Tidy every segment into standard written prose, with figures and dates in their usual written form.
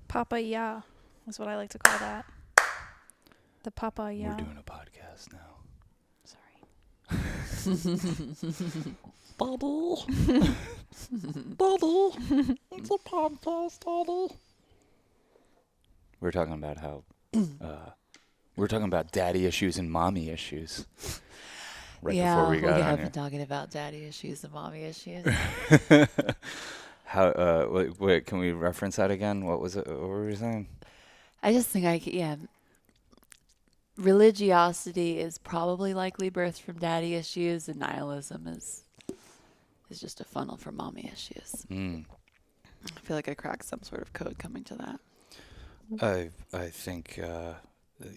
Papa Ya is what I like to call that. The Papa Ya. We're doing a podcast now. Sorry. Daddy. Daddy. It's a podcast, Daddy. We're talking about how we're talking about daddy issues and mommy issues. Before we got on been talking about daddy issues and mommy issues. here. How wait, can we reference that again? What was it? What were we saying? I just think religiosity is probably likely birthed from daddy issues, and nihilism is just a funnel for mommy issues. I feel like I cracked some sort of code coming to that. I think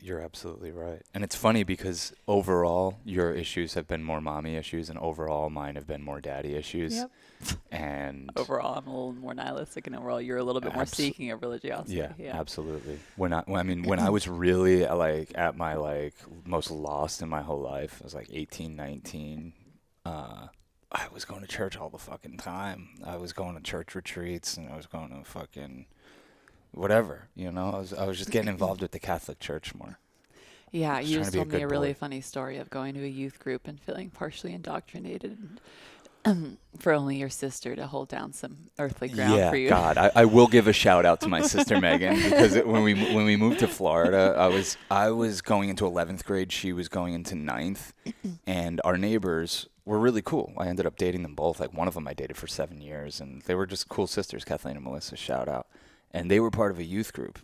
you're absolutely right. And it's funny because overall your issues have been more mommy issues and overall mine have been more daddy issues. Yep. And Overall, I'm a little more nihilistic, and overall, you're a little bit more seeking of religiosity. Yeah, absolutely. When I was really like at my like most lost in my whole life, I was like 18, 19. I was going to church all the fucking time. I was going to church retreats and I was going to fucking whatever, you know. I was just getting involved with the Catholic Church more. Yeah, you just told me a really boy. funny story of going to a youth group and feeling partially indoctrinated for only your sister to hold down some earthly ground for you. God, I will give a shout out to my sister Megan because when we moved to Florida, I was going into 11th grade. She was going into 9th, and our neighbors were really cool. I ended up dating them both. Like one of them I dated for 7 years, and they were just cool sisters, Kathleen and Melissa. Shout out. And they were part of a youth group.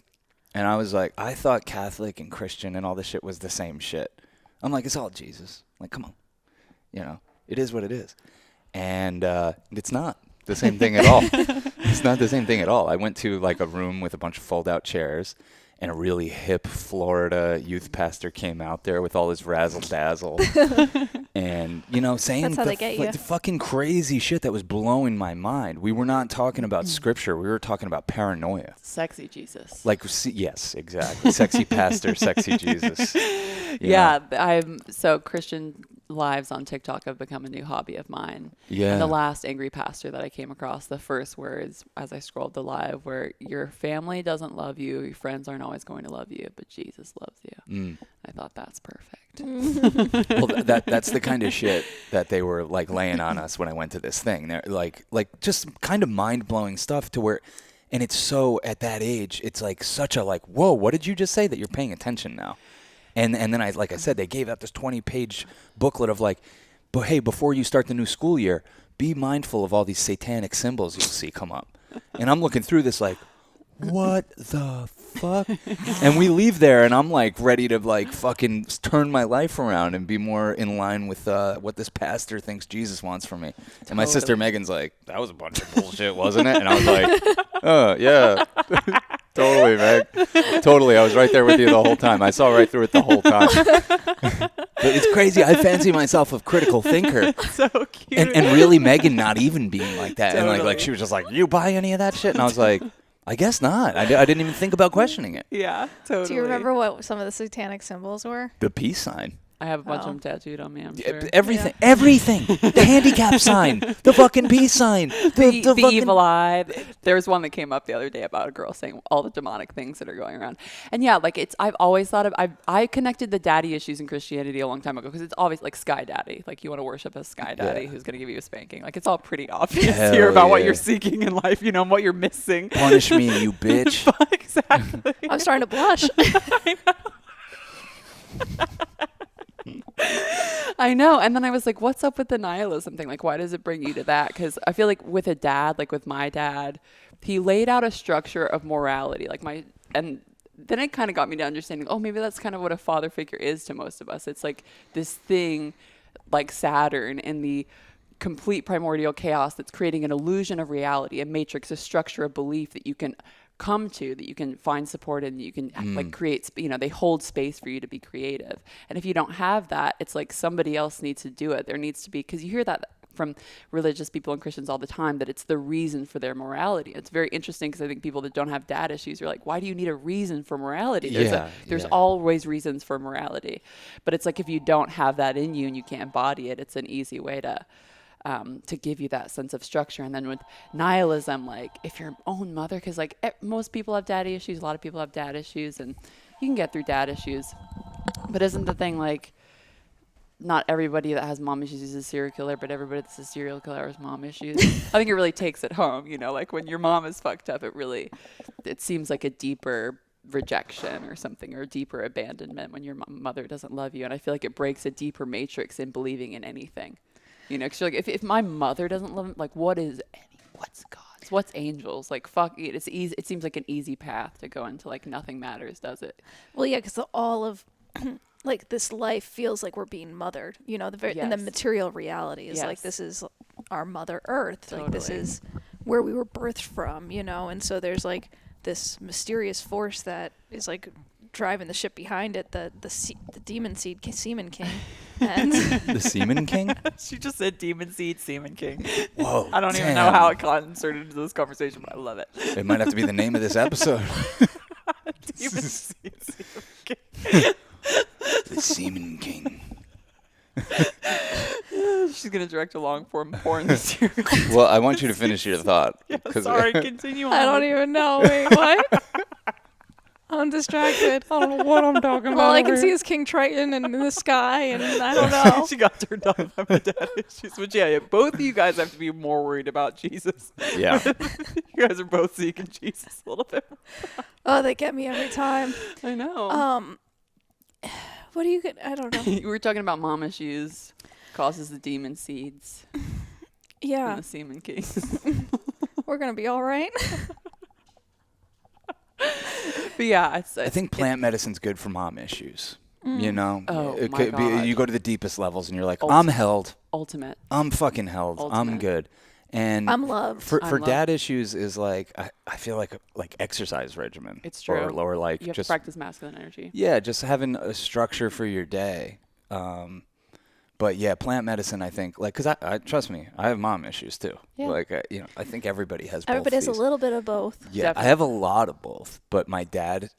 And I was like, I thought Catholic and Christian and all this shit was the same shit. I'm like, it's all Jesus. Like, come on. You know, it is what it is. And it's not the same thing at all. It's not the same thing at all. I went to like a room with a bunch of fold-out chairs, and a really hip Florida youth pastor came out there with all his razzle-dazzle. And, you know, saying That's how they get you. the fucking crazy shit that was blowing my mind. We were not talking about scripture. We were talking about paranoia. Sexy Jesus. Like, yes, exactly. Sexy pastor, sexy Jesus. Yeah, so Christian lives on TikTok have become a new hobby of mine. Yeah. And the last angry pastor that I came across, the first words as I scrolled the live were, your family doesn't love you, your friends aren't always going to love you, but Jesus loves you. I thought that's perfect. Well, that's the kind of shit that they were like laying on us when I went to this thing. They're like just kind of mind-blowing stuff to where, and it's so at that age, it's like such a like, whoa, what did you just say that you're paying attention now? And then like I said, they gave out this 20-page booklet of like, but hey, before you start the new school year, be mindful of all these satanic symbols you'll see come up. And I'm looking through this like, what the fuck? And we leave there, and I'm like ready to like fucking turn my life around and be more in line with what this pastor thinks Jesus wants from me. Totally. And my sister Megan's like, that was a bunch of bullshit, wasn't it? And I was like, oh, yeah. Totally, Meg. Totally. I was right there with you the whole time. I saw right through it the whole time. But it's crazy. I fancy myself a critical thinker. So cute. And really Megan not even being like that. Totally. And like she was just like, you buy any of that shit? And I was like, I guess not. I didn't even think about questioning it. Yeah, totally. Do you remember what some of the satanic symbols were? The peace sign. I have a bunch of them tattooed on me, I'm sure. Everything. Yeah. Everything. The handicap sign. The fucking peace sign. The fucking evil eye. There was one that came up the other day about a girl saying all the demonic things that are going around. And yeah, like I've always thought I connected the daddy issues in Christianity a long time ago because it's always like Sky Daddy. Like you want to worship a Sky Daddy who's going to give you a spanking. Like it's all pretty obvious here about what you're seeking in life, you know, and what you're missing. Punish me, you bitch. Exactly. I'm starting to blush. I know. I know. And then I was like, what's up with the nihilism thing? Like, why does it bring you to that? Because I feel like with a dad, like with my dad, he laid out a structure of morality. And then it kind of got me to understanding, oh, maybe that's kind of what a father figure is to most of us. It's like this thing like Saturn in the complete primordial chaos that's creating an illusion of reality, a matrix, a structure of belief that you can come to, that you can find support in, that you can like create, you know, they hold space for you to be creative. And if you don't have that, it's like somebody else needs to do it. There needs to be, because you hear that from religious people and Christians all the time, that it's the reason for their morality. It's very interesting because I think people that don't have dad issues are like, why do you need a reason for morality? There's always reasons for morality. But it's like if you don't have that in you and you can't embody it, it's an easy way to to give you that sense of structure. And then with nihilism, like if your own mother, because like most people have daddy issues, a lot of people have dad issues, and you can get through dad issues. But isn't the thing like not everybody that has mom issues is a serial killer, but everybody that's a serial killer has mom issues? I think it really takes it home, you know, like when your mom is fucked up, it seems like a deeper rejection or something, or a deeper abandonment when your mother doesn't love you. And I feel like it breaks a deeper matrix in believing in anything, you know, because you're like, if my mother doesn't love me, like what's God's, what's angels? Like fuck it, it's easy. It seems like an easy path to go into like nothing matters, does it? Well, yeah, because all of like this life feels like we're being mothered, you know, and the material reality is like, this is our mother earth. Totally. Like this is where we were birthed from, you know? And so there's like this mysterious force that is like driving the ship behind it, the demon seed semen king. And the semen king? She just said demon seed semen king. Whoa. I don't even know how it got inserted into this conversation, but I love it. It might have to be the name of this episode. Demon seed semen king. The semen king. She's gonna direct a long form porn serial. Well, I want you to finish your thought. Yeah, sorry, continue on. I don't even know. Wait, what? I'm distracted. I don't know what I'm talking about. All I can see is King Triton and in the sky, and I don't know. She got turned off by my dad issues. But yeah, both of you guys have to be more worried about Jesus. Yeah. You guys are both seeking Jesus a little bit. Oh, they get me every time. I know. What do you get? I don't know. We were talking about mom issues causes the demon seeds. Yeah. And the semen king. We're gonna be all right. But yeah, I think plant medicine's good for mom issues. You know, oh my God. You go to the deepest levels and you're like, I'm held. Ultimate. I'm fucking held. Ultimate. I'm good. And I'm loved. For dad issues is like, I feel like exercise regimen. It's true. Or like you have just to practice masculine energy. Yeah, just having a structure for your day. But yeah, plant medicine, I think, like, because I trust me, I have mom issues too. Yeah. Like, I think everybody has both. Everybody has a little bit of both. Yeah, Definitely. I have a lot of both. But my dad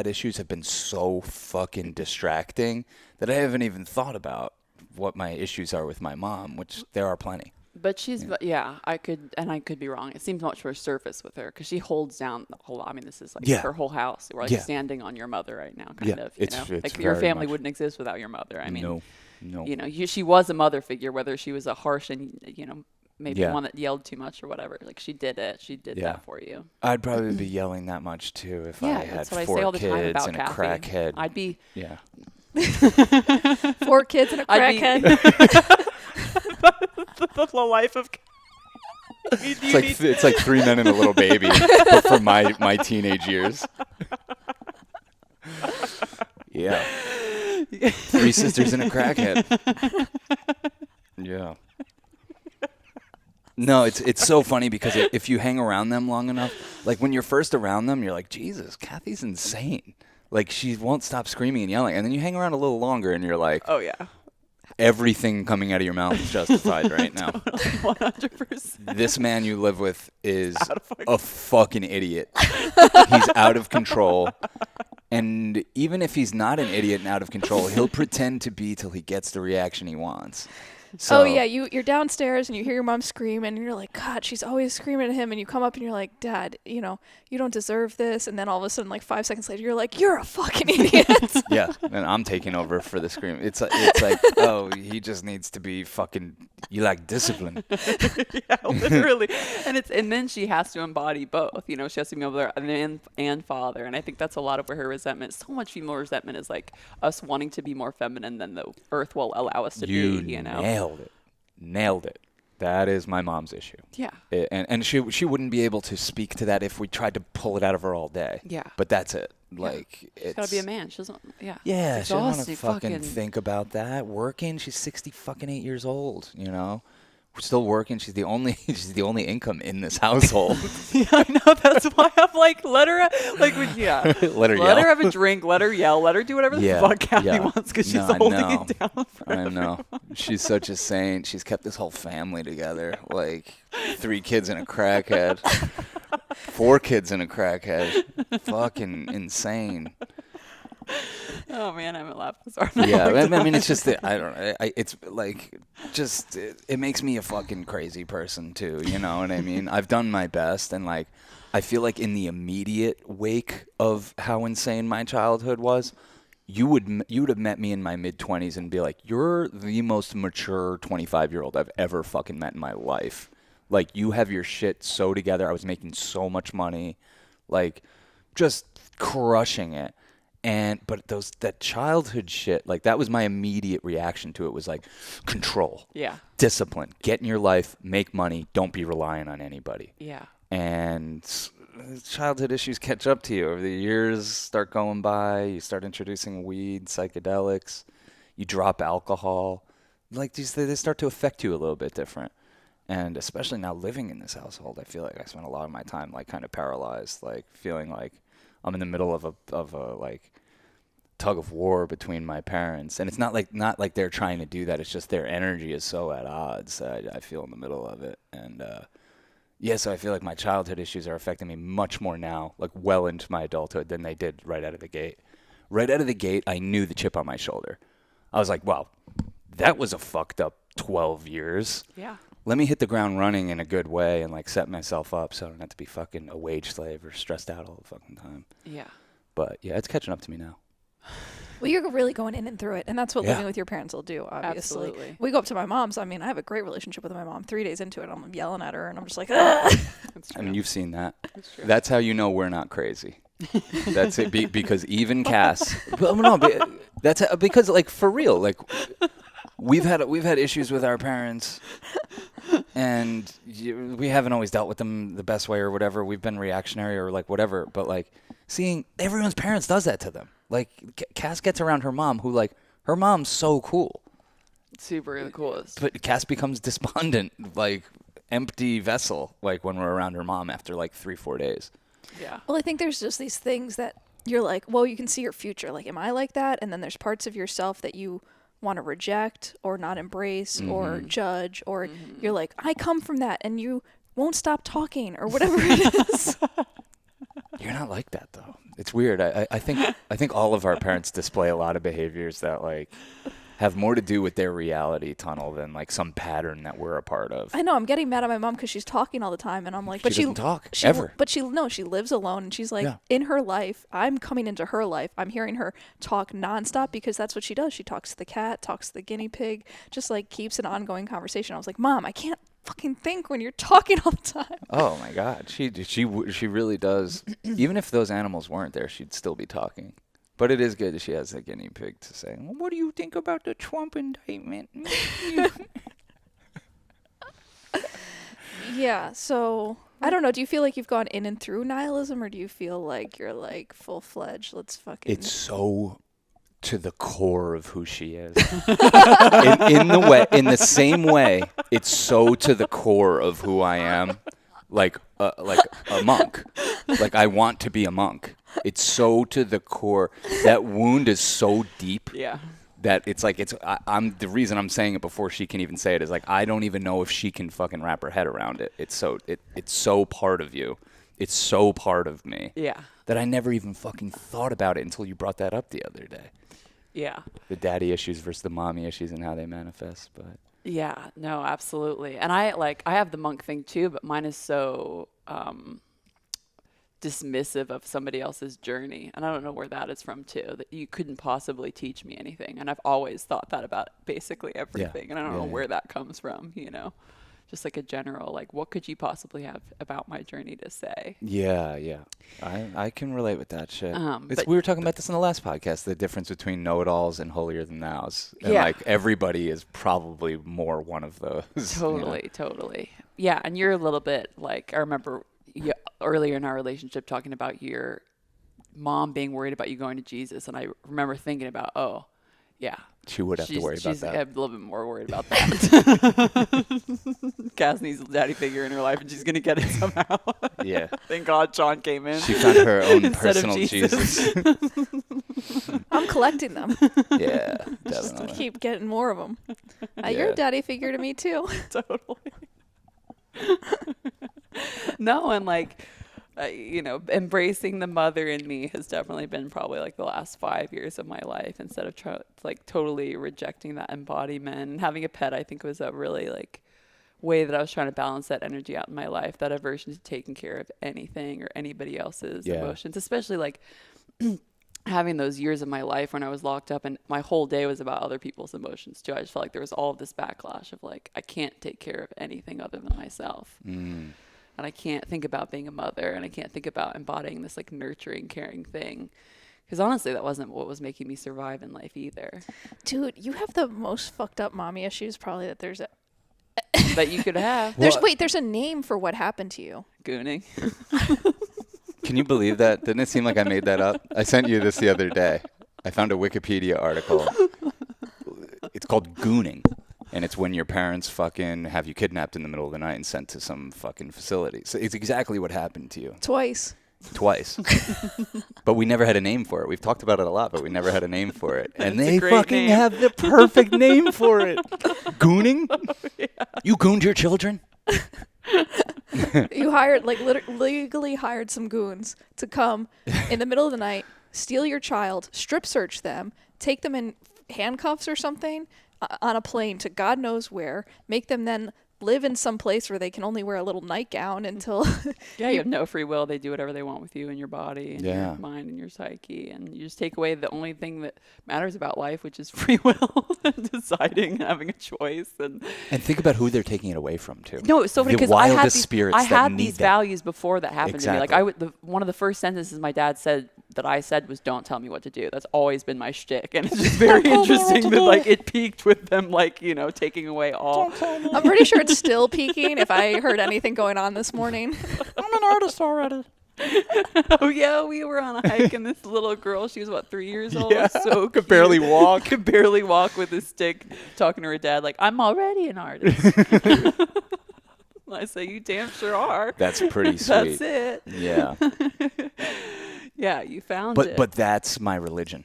issues have been so fucking distracting that I haven't even thought about what my issues are with my mom, which there are plenty. But she's, I could be wrong. It seems much more surface with her because she holds down the whole, I mean, this is like her whole house. We're like standing on your mother right now, kind of, you know? Like your family wouldn't exist without your mother. I mean, no. You know, she was a mother figure, whether she was a harsh and, you know, maybe one that yelled too much or whatever. Like she did it. She did that for you. I'd probably be yelling that much too if I had that's what 4 I say all the time kids about and Kathy. a crackhead. I'd be 4 kids and a crackhead. The life of. It's like 3 men and a little baby, but for my teenage years. Yeah. 3 sisters and a crackhead. Yeah. No, it's so funny because if you hang around them long enough, like when you're first around them, you're like, Jesus, Kathy's insane. Like she won't stop screaming and yelling. And then you hang around a little longer and you're like, oh yeah, everything coming out of your mouth is justified right now. Totally, 100%. This man you live with is a fucking idiot. He's out of control. And even if he's not an idiot and out of control, he'll pretend to be till he gets the reaction he wants. So, oh yeah, you're downstairs and you hear your mom scream and you're like, God, she's always screaming at him, and you come up and you're like, Dad, you know, you don't deserve this, and then all of a sudden, like 5 seconds later, you're like, you're a fucking idiot. Yeah, and I'm taking over for the scream. It's like, oh, he just needs to be fucking. You like discipline. Yeah, literally. And then she has to embody both. You know, she has to be able to man and father, and I think that's a lot of where her resentment. So much female resentment is like us wanting to be more feminine than the earth will allow us to be. You know. Nailed it. That is my mom's issue. Yeah. And she wouldn't be able to speak to that if we tried to pull it out of her all day. Yeah. But that's it. Like she's gotta be a man. She doesn't. Yeah. Yeah. She doesn't want to fucking think about that. Working. She's 68 years old. You know. We're still working. She's the only income in this household. Yeah, I know. That's why I'm like, let her let her let her have a drink, let her yell, let her do whatever the fuck Kathy wants because she's holding it down forever. I know. She's such a saint. She's kept this whole family together. Like 3 kids and a crackhead, 4 kids and a crackhead. Fucking insane. Oh man, I'm laughing so hard. Yeah, I mean, it's just that I don't know. It's like just it makes me a fucking crazy person too. You know what I mean? I've done my best, and like I feel like in the immediate wake of how insane my childhood was, you would have met me in my mid-20s and be like, you're the most mature 25-year-old I've ever fucking met in my life. Like, you have your shit so together. I was making so much money, like just crushing it. But that childhood shit, like that was my immediate reaction to it, was like control, discipline, get in your life, make money, don't be relying on anybody. Yeah. And childhood issues catch up to you over the years, start going by, you start introducing weed, psychedelics, you drop alcohol, like they start to affect you a little bit different. And especially now living in this household, I feel like I spent a lot of my time like kind of paralyzed, like feeling like I'm in the middle of a like tug of war between my parents, and it's not like they're trying to do that. It's just their energy is so at odds. I feel in the middle of it, and so I feel like my childhood issues are affecting me much more now, like well into my adulthood, than they did right out of the gate. Right out of the gate, I knew the chip on my shoulder. I was like, wow, that was a fucked up 12 years. Yeah. Let me hit the ground running in a good way and like set myself up so I don't have to be fucking a wage slave or stressed out all the fucking time. Yeah. But yeah, it's catching up to me now. Well, you're really going in and through it, and that's what living with your parents will do, obviously. Absolutely. We go up to my mom's. I mean, I have a great relationship with my mom. 3 days into it, I'm yelling at her, and I'm just like, ugh. I mean, you've seen that. That's how you know we're not crazy. That's it. Because even Cass, because like for real, like we've had issues with our parents, and we haven't always dealt with them the best way or whatever. We've been reactionary or like whatever, but like seeing everyone's parents does that to them. Like Cass gets around her mom, who like her mom's so cool, super the coolest, but Cass becomes despondent, like empty vessel, like when we're around her mom after like 3-4 days. Yeah. Well, I think there's just these things that you're like, well, you can see your future. Like, am I like that? And then there's parts of yourself that you want to reject or not embrace or judge, or you're like, I come from that, and you won't stop talking or whatever it is. You're not like that though. It's weird. I think all of our parents display a lot of behaviors that like have more to do with their reality tunnel than like some pattern that we're a part of. I know. I'm getting mad at my mom because she's talking all the time, and I'm like, but she doesn't talk ever. But she lives alone, and she's like, in her life, I'm coming into her life. I'm hearing her talk nonstop because that's what she does. She talks to the cat, talks to the guinea pig, just like keeps an ongoing conversation. I was like, Mom, I can't fucking think when you're talking all the time. Oh my God, she really does. Even if those animals weren't there, she'd still be talking. But it is good that she has a guinea pig to say, well, what do you think about the Trump indictment? Yeah, so I don't know. Do you feel like you've gone in and through nihilism, or do you feel like you're like full-fledged, let's fucking... It's so to the core of who she is. in the same way, it's so to the core of who I am, like a monk. Like I want to be a monk. It's so to the core. That wound is so deep. Yeah. That it's like I'm the reason I'm saying it before she can even say it is like I don't even know if she can fucking wrap her head around it. It's so part of you. It's so part of me. Yeah. That I never even fucking thought about it until you brought that up the other day. Yeah. The daddy issues versus the mommy issues and how they manifest, but yeah, no, absolutely. And I have the monk thing too, but mine is so dismissive of somebody else's journey, and I don't know where that is from too, that you couldn't possibly teach me anything, and I've always thought that about basically everything, and I don't know where that comes from, you know, just like a general, like, what could you possibly have about my journey to say? I can relate with that shit. We were talking about this in the last podcast, the difference between know-it-alls and holier than thous, and like everybody is probably more one of those. Totally. Yeah, and you're a little bit like, I remember earlier in our relationship talking about your mom being worried about you going to Jesus, and I remember thinking about, she would have to worry about that. She's a little bit more worried about that. Cass needs a daddy figure in her life, and she's going to get it somehow. Yeah. Thank God Sean came in. She found her own personal Jesus. I'm collecting them. Yeah, definitely. Just keep getting more of them. You're a daddy figure to me, too. Totally. No, and like, embracing the mother in me has definitely been probably like the last 5 years of my life, instead of totally rejecting that embodiment. And having a pet, I think, was a really like way that I was trying to balance that energy out in my life, that aversion to taking care of anything or anybody else's emotions, especially like having those years of my life when I was locked up and my whole day was about other people's emotions too. I just felt like there was all of this backlash of like, I can't take care of anything other than myself. And I can't think about being a mother, and I can't think about embodying this like nurturing, caring thing. Because honestly, that wasn't what was making me survive in life either. Dude, you have the most fucked up mommy issues probably that there's that you could have. There's a name for what happened to you. Gooning. Can you believe that? Didn't it seem like I made that up? I sent you this the other day. I found a Wikipedia article. It's called Gooning. And it's when your parents fucking have you kidnapped in the middle of the night and sent to some fucking facility. So it's exactly what happened to you. Twice. But we never had a name for it. We've talked about it a lot, but we never had a name for it. And That's they fucking have the perfect name for it. Gooning? Oh, yeah. You gooned your children? You hired, legally hired some goons to come in the middle of the night, steal your child, strip search them, take them in handcuffs or something, on a plane to God knows where, make them then live in some place where they can only wear a little nightgown until... Yeah, you have no free will. They do whatever they want with you and your body and your mind and your psyche. And you just take away the only thing that matters about life, which is free will and deciding and having a choice. And think about who they're taking it away from, too. No, it's so funny because I had these that. values before that happened Exactly. to me. Like one of the first sentences my dad said that I said was, "Don't tell me what to do." That's always been my shtick, and it's just very interesting that like it peaked with them, like taking away all. I'm pretty sure it's still peaking. If I heard anything going on this morning, I'm an artist already. Oh yeah, we were on a hike, and this little girl, she was about 3 years old, so could barely walk. Could barely walk with a stick, talking to her dad like, "I'm already an artist." I say, "You damn sure are." That's pretty sweet. That's it. Yeah. Yeah, you found it. But that's my religion.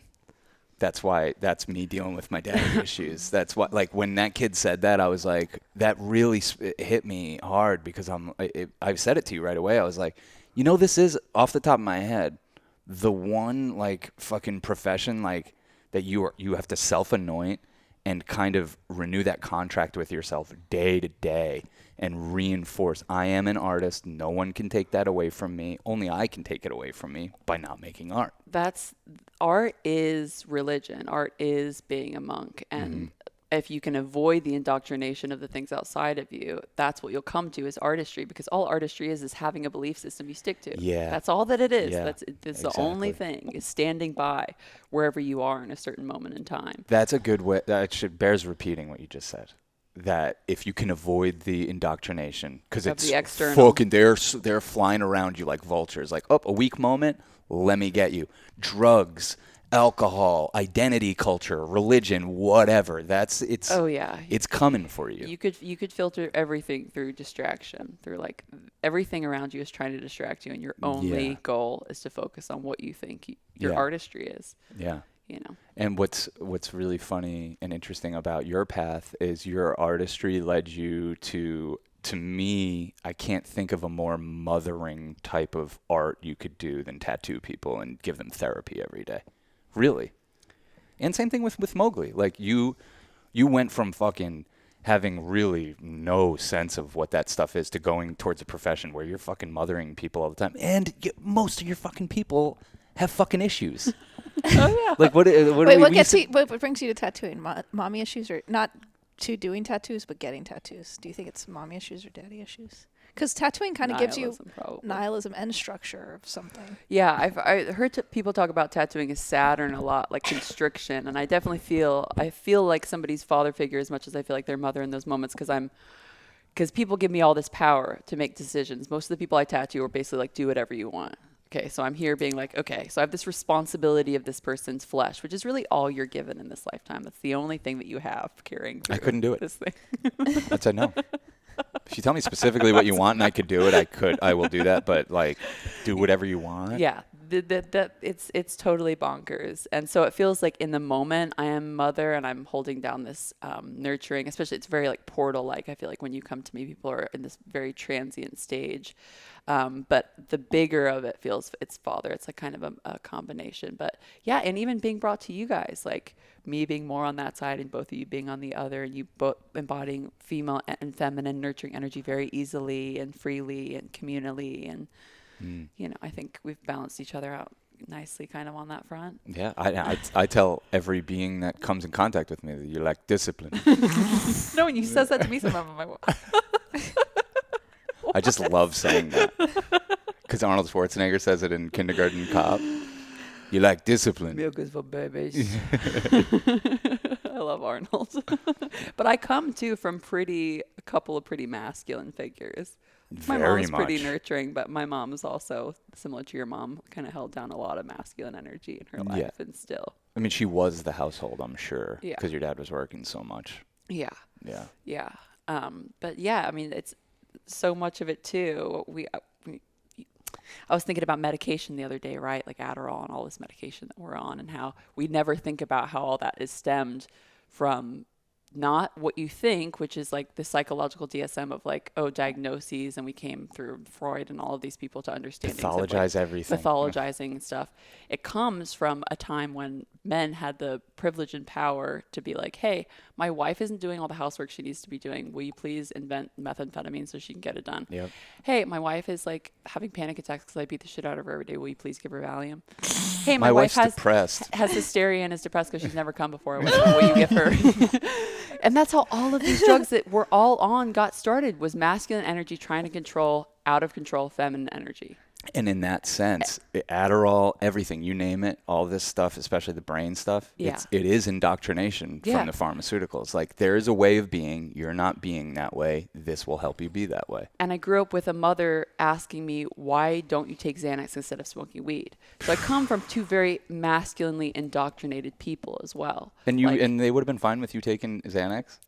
That's why, that's me dealing with my daddy issues. That's what, like, when that kid said that, I was like, that really hit me hard, because I said it to you right away. I was like, this is, off the top of my head, the one, like, fucking profession, like, that you have to self-anoint and kind of renew that contract with yourself day to day and reinforce, I am an artist. No one can take that away from me. Only I can take it away from me by not making art. Art is religion. Art is being a monk. And if you can avoid the indoctrination of the things outside of you, that's what you'll come to is artistry, because all artistry is having a belief system you stick to. Yeah. That's all that it is. Yeah, That's exactly. The only thing, is standing by wherever you are in a certain moment in time. That's a good way. That bears repeating what you just said. That if you can avoid the indoctrination, because it's the external. fucking, they're flying around you like vultures. Like, a weak moment, let me get you. Drugs, alcohol, identity culture, religion, whatever. Oh yeah, it's coming for you. You could filter everything through distraction, through like everything around you is trying to distract you, and your only goal is to focus on what you think your artistry is. Yeah. And what's really funny and interesting about your path is your artistry led you to me, I can't think of a more mothering type of art you could do than tattoo people and give them therapy every day. Really. And same thing with Mowgli. Like, you went from fucking having really no sense of what that stuff is to going towards a profession where you're fucking mothering people all the time. And most of your fucking people have fucking issues. Oh yeah. Like, what brings you to tattooing? Mommy issues, or not to doing tattoos, but getting tattoos? Do you think it's mommy issues or daddy issues? Because tattooing kind of gives you nihilism and structure of something. Yeah, I heard people talk about tattooing as Saturn a lot, like constriction, and I definitely feel like somebody's father figure as much as I feel like their mother in those moments, because people give me all this power to make decisions. Most of the people I tattoo are basically like, do whatever you want. Okay, so I'm here being like, okay, so I have this responsibility of this person's flesh, which is really all you're given in this lifetime. That's the only thing that you have carrying through. I couldn't do it. This thing. That's a no. If you tell me specifically what you want and I could do it, I will do that. But like, do whatever you want. Yeah, It's totally bonkers. And so it feels like in the moment I am mother and I'm holding down this nurturing, especially it's very like portal like. I feel like when you come to me, people are in this very transient stage. But the bigger of it feels it's father. It's like kind of a combination. But yeah, and even being brought to you guys, like me being more on that side and both of you being on the other, and you both embodying female and feminine nurturing energy very easily and freely and communally. And, I think we've balanced each other out nicely kind of on that front. Yeah, I tell every being that comes in contact with me that you lack discipline. No, when you says that to me, sometimes I'm like, I just love saying that because Arnold Schwarzenegger says it in Kindergarten Cop. You lack discipline. Milk is for babies. I love Arnold. But I come too from a couple of pretty masculine figures. My mom was pretty nurturing, but my mom is also similar to your mom, kind of held down a lot of masculine energy in her life and still. I mean, she was the household, I'm sure, Yeah. because your dad was working so much. Yeah. Yeah. Yeah. But yeah, I mean, it's so much of it too. I was thinking about medication the other day, right? Like Adderall and all this medication that we're on, and how we never think about how all that is stemmed from not what you think, which is like the psychological DSM of like, diagnoses, and we came through Freud and all of these people to understand Pathologize everything. Pathologizing and stuff. It comes from a time when men had the privilege and power to be like, hey, my wife isn't doing all the housework she needs to be doing. Will you please invent methamphetamine so she can get it done? Yep. Hey, my wife is like having panic attacks because I beat the shit out of her every day. Will you please give her Valium? Hey, my wife wife's depressed. has hysteria and is depressed because she's never come before. Will you give her? And that's how all of these drugs that we're all on got started, was masculine energy trying to control out of control feminine energy. And in that sense, Adderall, everything, you name it, all this stuff, especially the brain stuff, it is indoctrination from the pharmaceuticals. Like, there is a way of being. You're not being that way. This will help you be that way. And I grew up with a mother asking me, why don't you take Xanax instead of smoking weed? So I come from two very masculinely indoctrinated people as well. And and they would have been fine with you taking Xanax?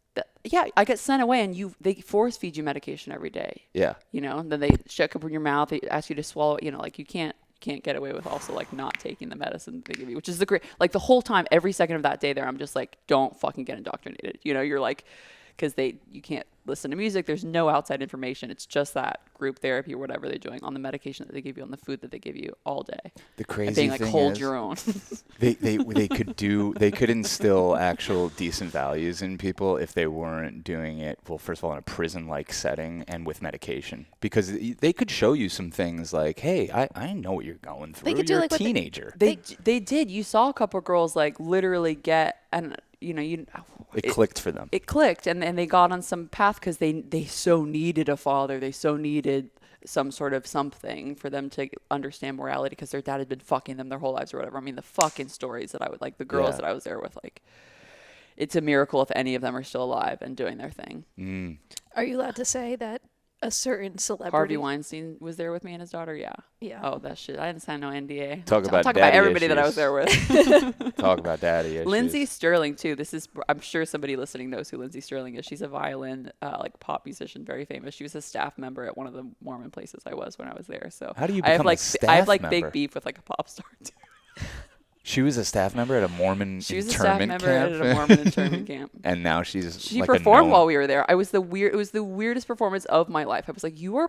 Yeah, I get sent away, and they force feed you medication every day. Yeah. And then they shut up in your mouth. They ask you to swallow. Like you can't get away with also like not taking the medicine they give you, which is the whole time, every second of that day there, I'm just like, don't fucking get indoctrinated. You're like, because you can't listen to music. There's no outside information. It's just that group therapy or whatever they're doing on the medication that they give you, on the food that they give you all day. The crazy and being like, thing hold is, your own. they could instill actual decent values in people if they weren't doing it, well, first of all, in a prison-like setting and with medication. Because they could show you some things like, hey, I know what you're going through. You're a teenager. They did. You saw a couple of girls like literally get, and it clicked for them. It clicked, and they got on some path because they so needed a father. They so needed some sort of something for them to understand morality because their dad had been fucking them their whole lives or whatever. I mean, the fucking stories that I would like, the girls that I was there with, like, it's a miracle if any of them are still alive and doing their thing. Mm. Are you allowed to say that a certain celebrity? Harvey Weinstein was there with me and his daughter. Yeah. Yeah. Oh, that shit. I didn't sign no NDA. Talk about everybody issues. that I was there with. Talk about daddy issues. Lindsay Sterling too. I'm sure somebody listening knows who Lindsay Sterling is. She's a violin, like pop musician, very famous. She was a staff member at one of the Mormon places I was when I was there. So how do you become a staff member? I have like big beef with like a pop star too. She was a staff member at a Mormon internment camp? She was a staff member at a Mormon internment camp. And now she like performed while we were there. It was the weirdest performance of my life. I was like, you are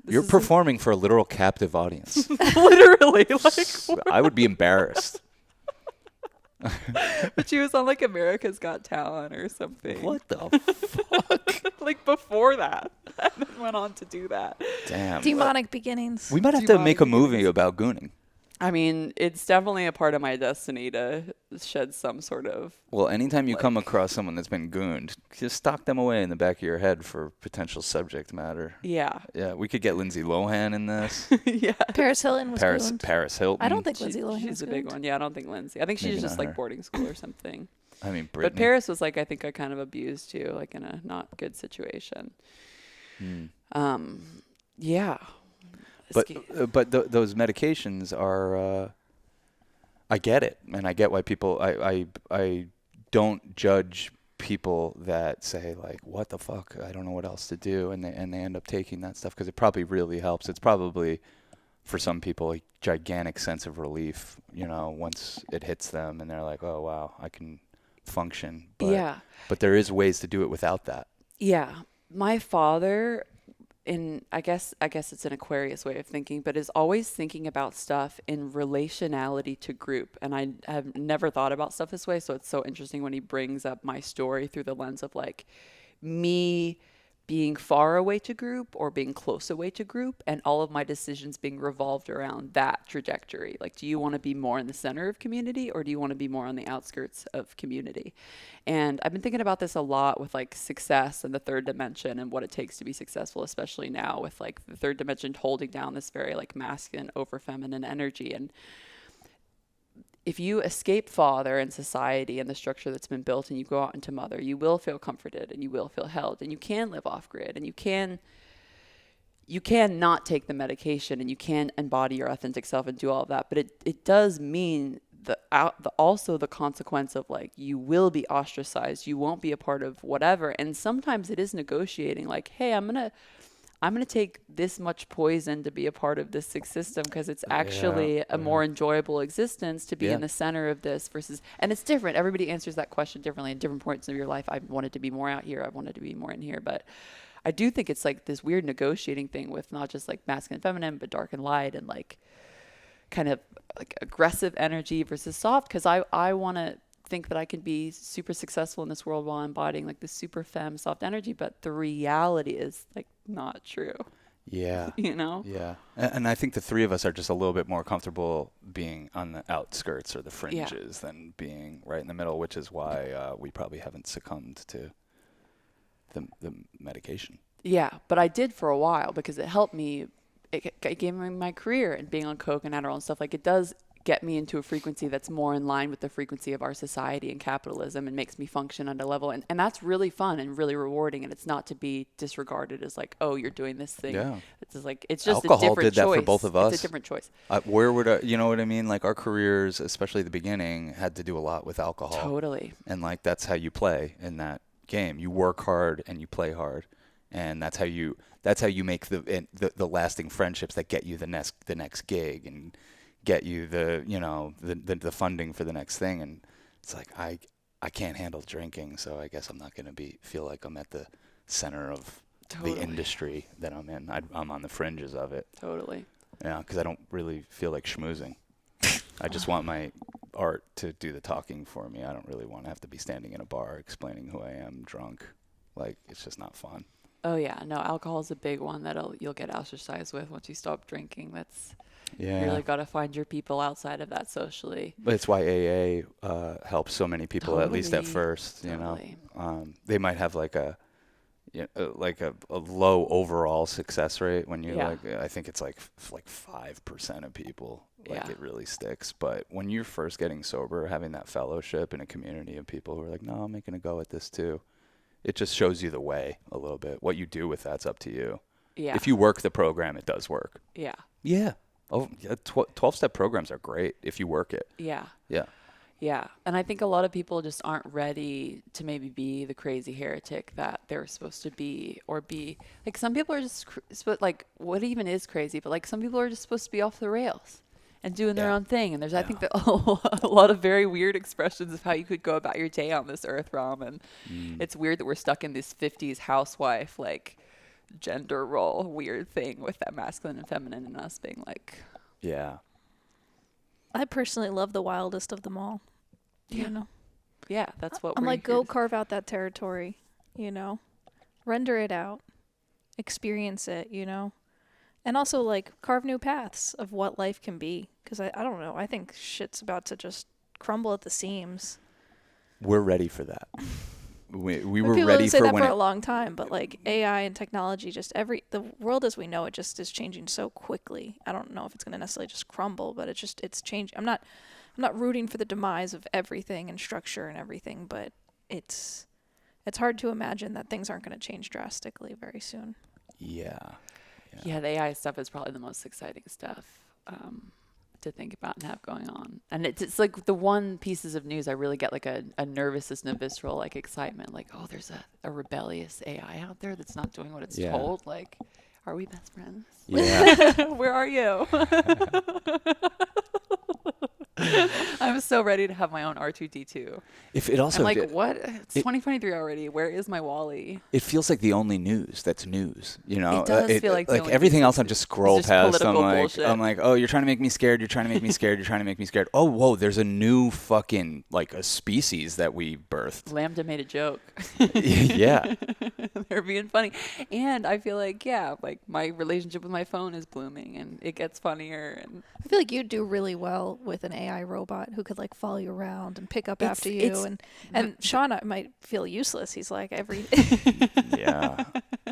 you're performing for a literal captive audience. Literally. Like, I would be embarrassed. But she was on like America's Got Talent or something. What the fuck? Like before that. And then went on to do that. Damn. Demonic beginnings. We might have to make a movie about Gooning. I mean, it's definitely a part of my destiny to shed some sort of... Well, anytime you come across someone that's been gooned, just stock them away in the back of your head for potential subject matter. Yeah. Yeah, we could get Lindsay Lohan in this. Yeah. Paris Hilton was gooned. Paris Hilton. I don't think Lindsay Lohan she's was a big gooned. one. Yeah, I don't think Lindsay. I think she's just like boarding school or something. I mean, Britney. But Paris was like, I think I kind of abused too, like in a not good situation. Yeah. But those medications are... I get it, and I get why people. I don't judge people that say like, "What the fuck? I don't know what else to do," and they end up taking that stuff because it probably really helps. It's probably for some people, a gigantic sense of relief, once it hits them and they're like, oh, wow, I can function. But there is ways to do it without that. Yeah. My father, I guess it's an Aquarius way of thinking, but is always thinking about stuff in relationality to group. And I have never thought about stuff this way. So it's so interesting when he brings up my story through the lens of like me being far away to group or being close away to group, and all of my decisions being revolved around that trajectory. Like, do you want to be more in the center of community, or do you want to be more on the outskirts of community? And I've been thinking about this a lot with like success and the third dimension and what it takes to be successful, especially now with like the third dimension holding down this very like masculine over feminine energy. And if you escape father and society and the structure that's been built and you go out into mother, you will feel comforted and you will feel held, and you can live off grid, and you can not take the medication, and you can embody your authentic self and do all of that. But it does mean also the consequence of like, you will be ostracized. You won't be a part of whatever. And sometimes it is negotiating like, hey, I'm going to take this much poison to be a part of this system because it's actually a more enjoyable existence to be in the center of this versus, and it's different. Everybody answers that question differently at different points of your life. I wanted to be more out here. I wanted to be more in here. But I do think it's like this weird negotiating thing with not just like masculine and feminine, but dark and light, and like kind of like aggressive energy versus soft. Because I want to think that I can be super successful in this world while embodying like this super femme soft energy, but the reality is like not true. Yeah. Yeah. And I think the three of us are just a little bit more comfortable being on the outskirts or the fringes than being right in the middle, which is why we probably haven't succumbed to the medication. Yeah, but I did for a while because it helped me. It gave me my career, and being on coke and Adderall and stuff, like it does get me into a frequency that's more in line with the frequency of our society and capitalism, and makes me function at a level. And that's really fun and really rewarding. And it's not to be disregarded as like, oh, you're doing this thing. Yeah. It's just like, it's just alcohol a different did choice. That for both of us. It's a different choice. Where would you know what I mean? Like our careers, especially the beginning, had to do a lot with alcohol. Totally. And like, that's how you play in that game. You work hard and you play hard. And that's how you make the lasting friendships that get you the next gig and get you the funding for the next thing. And it's like I can't handle drinking, so I guess I'm not going to feel like I'm at the center of the industry that I'm in. I'm on the fringes of it. Totally. Yeah, because I don't really feel like schmoozing. I just want my art to do the talking for me. I don't really want to have to be standing in a bar explaining who I am drunk. Like, it's just not fun. Oh yeah, no, alcohol is a big one that you'll get ostracized with once you stop drinking. You really got to find your people outside of that socially. But it's why AA helps so many people, at least at first. Totally. They might have like a low overall success rate when you I think it's like 5% of people it really sticks. But when you're first getting sober, having that fellowship in a community of people who are like, no, I'm making a go at this too. It just shows you the way a little bit. What you do with that's up to you. Yeah. If you work the program, it does work. Yeah. Yeah. Oh, 12-step programs are great if you work it. Yeah. Yeah. Yeah. And I think a lot of people just aren't ready to maybe be the crazy heretic that they're supposed to be, or be like, some people are just like, what even is crazy? But like, some people are just supposed to be off the rails and doing their own thing. And there's, I think, that a lot of very weird expressions of how you could go about your day on this earth realm. And it's weird that we're stuck in this 50s housewife, like, gender role weird thing with that masculine and feminine, and us being like... Yeah. I personally love the wildest of them all. You know? Yeah, that's what I'm like, go carve out that territory, Render it out. Experience it, And also, like, carve new paths of what life can be. Because I don't know. I think shit's about to just crumble at the seams. We're ready for that. We were people ready say for that when for a long time, but like AI and technology, the world as we know it just is changing so quickly. I don't know if it's going to necessarily just crumble, but it's changing. I'm not rooting for the demise of everything and structure and everything, but it's hard to imagine that things aren't going to change drastically very soon. Yeah, the AI stuff is probably the most exciting stuff to think about and have going on. And it's like the one pieces of news I really get like a nervousness and a visceral like excitement, like, oh, there's a rebellious AI out there that's not doing what it's told. Like, Are we best friends? Yeah. Where are you? I'm so ready to have my own R2D2. If it also I'm like, what? It's 2023 already. Where is my Wally? It feels like the only news that's news, you know. It does feel like the only everything news else. I'm just scroll past. bullshit. I'm like, oh, you're trying to make me scared. You're trying to make me scared. You're trying to make me scared. Oh, whoa, there's a new fucking like a species that we birthed. Lambda made a joke. Yeah, they're being funny, and I feel like like my relationship with my phone is blooming, and it gets funnier. And I feel like you'd do really well with an AI robot who could like follow you around and pick up after you, and Sean might feel useless. He's like every yeah.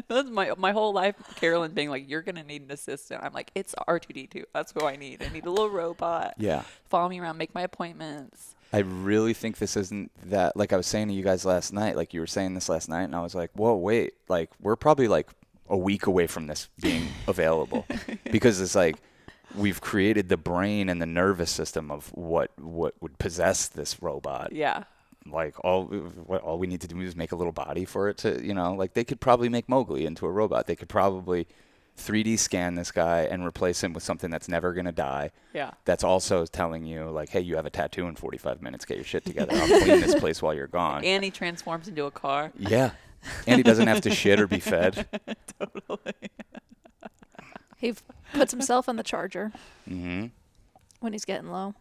That's my whole life. Carolyn being like, "You're gonna need an assistant." I'm like, "It's R2D2. That's who I need. I need a little robot. Yeah. Follow me around, make my appointments." I really think this isn't that. Like I was saying to you guys last night. Like you were saying this last night, and I was like, "Whoa, wait! Like we're probably like a week away from this being available," because it's like we've created the brain and the nervous system of what would possess this robot. Yeah. Like all we need to do is make a little body for it to, you know, like they could probably make Mowgli into a robot. They could probably 3D scan this guy and replace him with something that's never going to die. Yeah. That's also telling you like, hey, you have a tattoo in 45 minutes. Get your shit together. I'll clean this place while you're gone. And he transforms into a car. Yeah. And he doesn't have to shit or be fed. Totally. he puts himself on the charger Mm-hmm. when he's getting low.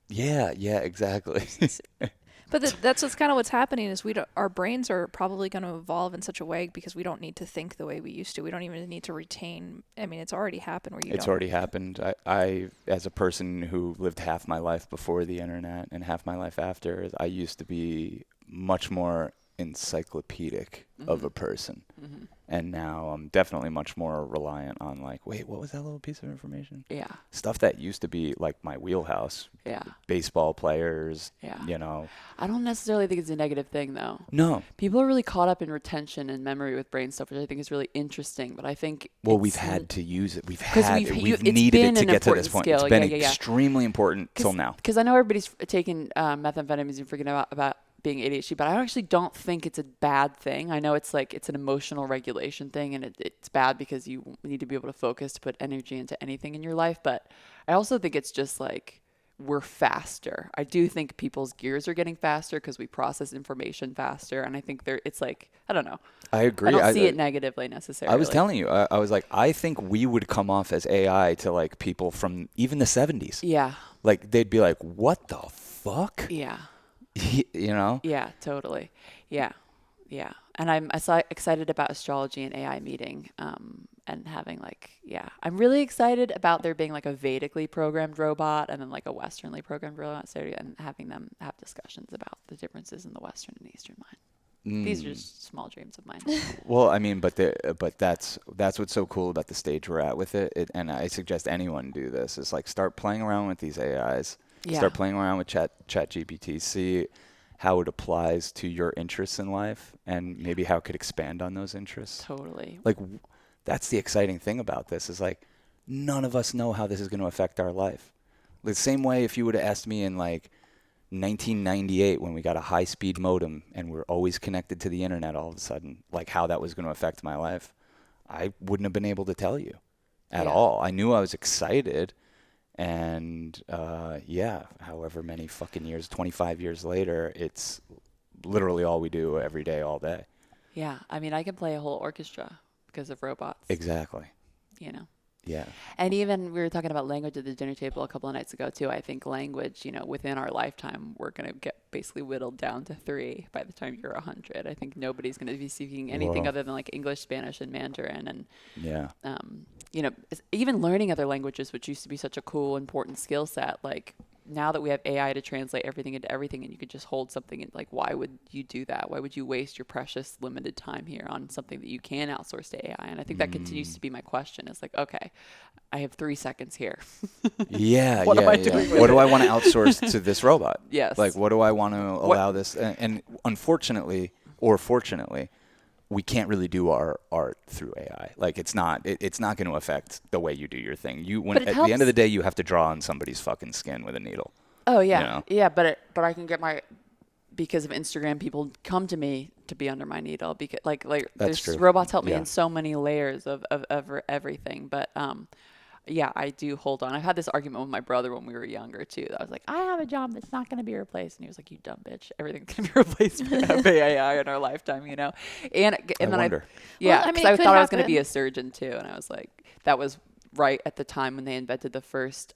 Yeah, exactly. But that's what's happening is our brains are probably going to evolve in such a way because we don't need to think the way we used to. We don't even need to retain. I mean, it's already happened. It's already happened. I, as a person who lived half my life before the internet and half my life after, I used to be much more encyclopedic of a person. Mm-hmm. And now I'm definitely much more reliant on like, wait, what was that little piece of information? Yeah. Stuff that used to be like my wheelhouse. Yeah. Baseball players. Yeah. You know. I don't necessarily think it's a negative thing though. No. People are really caught up in retention and memory with brain stuff, which I think is really interesting. But I think we've had to use it. We've it's needed it to an get to this important point. skill. It's been extremely important till now. Because I know everybody's taking methamphetamines and freaking about being ADHD, but I actually don't think it's a bad thing. I know it's like it's an emotional regulation thing, and it's bad because you need to be able to focus to put energy into anything in your life. But I also think it's just like we're faster. I do think people's gears are getting faster because we process information faster, and I think it's like, I don't know. I agree. I don't see it negatively necessarily. I was telling you, I was like, I think we would come off as AI to like people from even the 70s. Yeah. Like they'd be like, what the fuck? Yeah. You know? Yeah, totally. Yeah. And I'm so excited about astrology and AI meeting and having like, I'm really excited about there being like a Vedically programmed robot and then like a Westernly programmed robot, and having them have discussions about the differences in the Western and Eastern mind. These are just small dreams of mine. Well, I mean, but that's what's so cool about the stage we're at with it, and I suggest anyone do this, is like start playing around with these AIs. Yeah. Start playing around with ChatGPT, see how it applies to your interests in life and maybe how it could expand on those interests. Totally. Like that's the exciting thing about this is like none of us know how this is going to affect our life. The same way if you would have asked me in like 1998 when we got a high-speed modem and we're always connected to the internet all of a sudden, like how that was going to affect my life, I wouldn't have been able to tell you at all. I knew I was excited. And, however many fucking years, 25 years later, it's literally all we do every day, all day. Yeah. I mean, I can play a whole orchestra because of robots. Exactly. You know? Yeah. And even we were talking about language at the dinner table a couple of nights ago, too. I think language, within our lifetime, we're going to get basically whittled down to 3 by the time you're 100. I think nobody's going to be speaking anything other than like English, Spanish, and Mandarin. And, even learning other languages, which used to be such a cool, important skill set, like now that we have AI to translate everything into everything and you could just hold something and like, why would you do that? Why would you waste your precious limited time here on something that you can outsource to AI? And I think that continues to be my question. It's like, okay, I have 3 seconds here. What am I doing with What do it? I want to outsource to this robot? Yes. Like, what do I want to allow this? And unfortunately, or fortunately, we can't really do our art through AI. Like it's not going to affect the way you do your thing. At the end of the day, you have to draw on somebody's fucking skin with a needle. Oh yeah, you know? yeah. But I can get because of Instagram, people come to me to be under my needle because like That's there's true. robots help me Yeah. in so many layers of everything. But yeah, I do hold on. I've had this argument with my brother when we were younger too. I was like, I have a job that's not going to be replaced, and he was like, you dumb bitch, everything's going to be replaced by AI in our lifetime, you know. And then wonder. yeah, Well, I because mean, I it could thought I was going to happen. be a surgeon too, and I was like, that was right at the time when they invented the first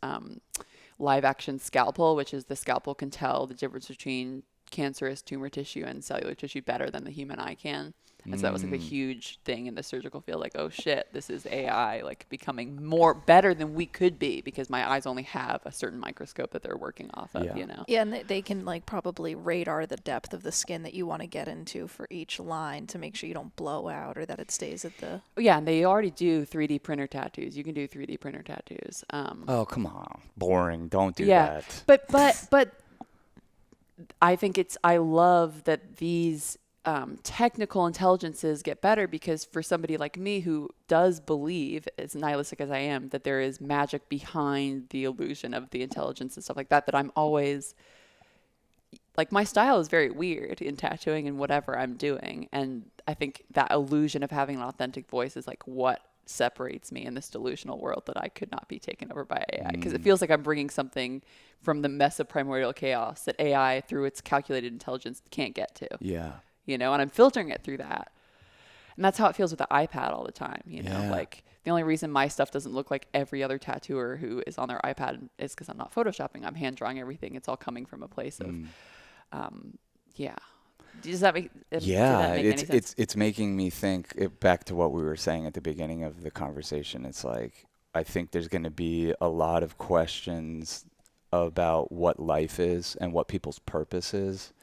live action scalpel, which is the scalpel can tell the difference between cancerous tumor tissue and cellular tissue better than the human eye can. And so that was like a huge thing in the surgical field, like, oh shit, this is AI like becoming more better than we could be because my eyes only have a certain microscope that they're working off of, you know? Yeah, and they can like probably radar the depth of the skin that you want to get into for each line to make sure you don't blow out or that it stays at the... Yeah, and they already do 3D printer tattoos. You can do 3D printer tattoos. Oh, come on. Boring. Don't do yeah, that. but I think I love that these technical intelligences get better because for somebody like me who does believe, as nihilistic as I am, that there is magic behind the illusion of the intelligence and stuff like that, that I'm always like, my style is very weird in tattooing and whatever I'm doing. And I think that illusion of having an authentic voice is like what separates me in this delusional world that I could not be taken over by AI, because it feels like I'm bringing something from the mess of primordial chaos that AI through its calculated intelligence can't get to. Yeah. You know, and I'm filtering it through that. And that's how it feels with the iPad all the time, you know, like the only reason my stuff doesn't look like every other tattooer who is on their iPad is because I'm not photoshopping. I'm hand drawing everything. It's all coming from a place of, yeah. Does that make, any sense? It's making me think back to what we were saying at the beginning of the conversation. It's like, I think there's going to be a lot of questions about what life is and what people's purpose is.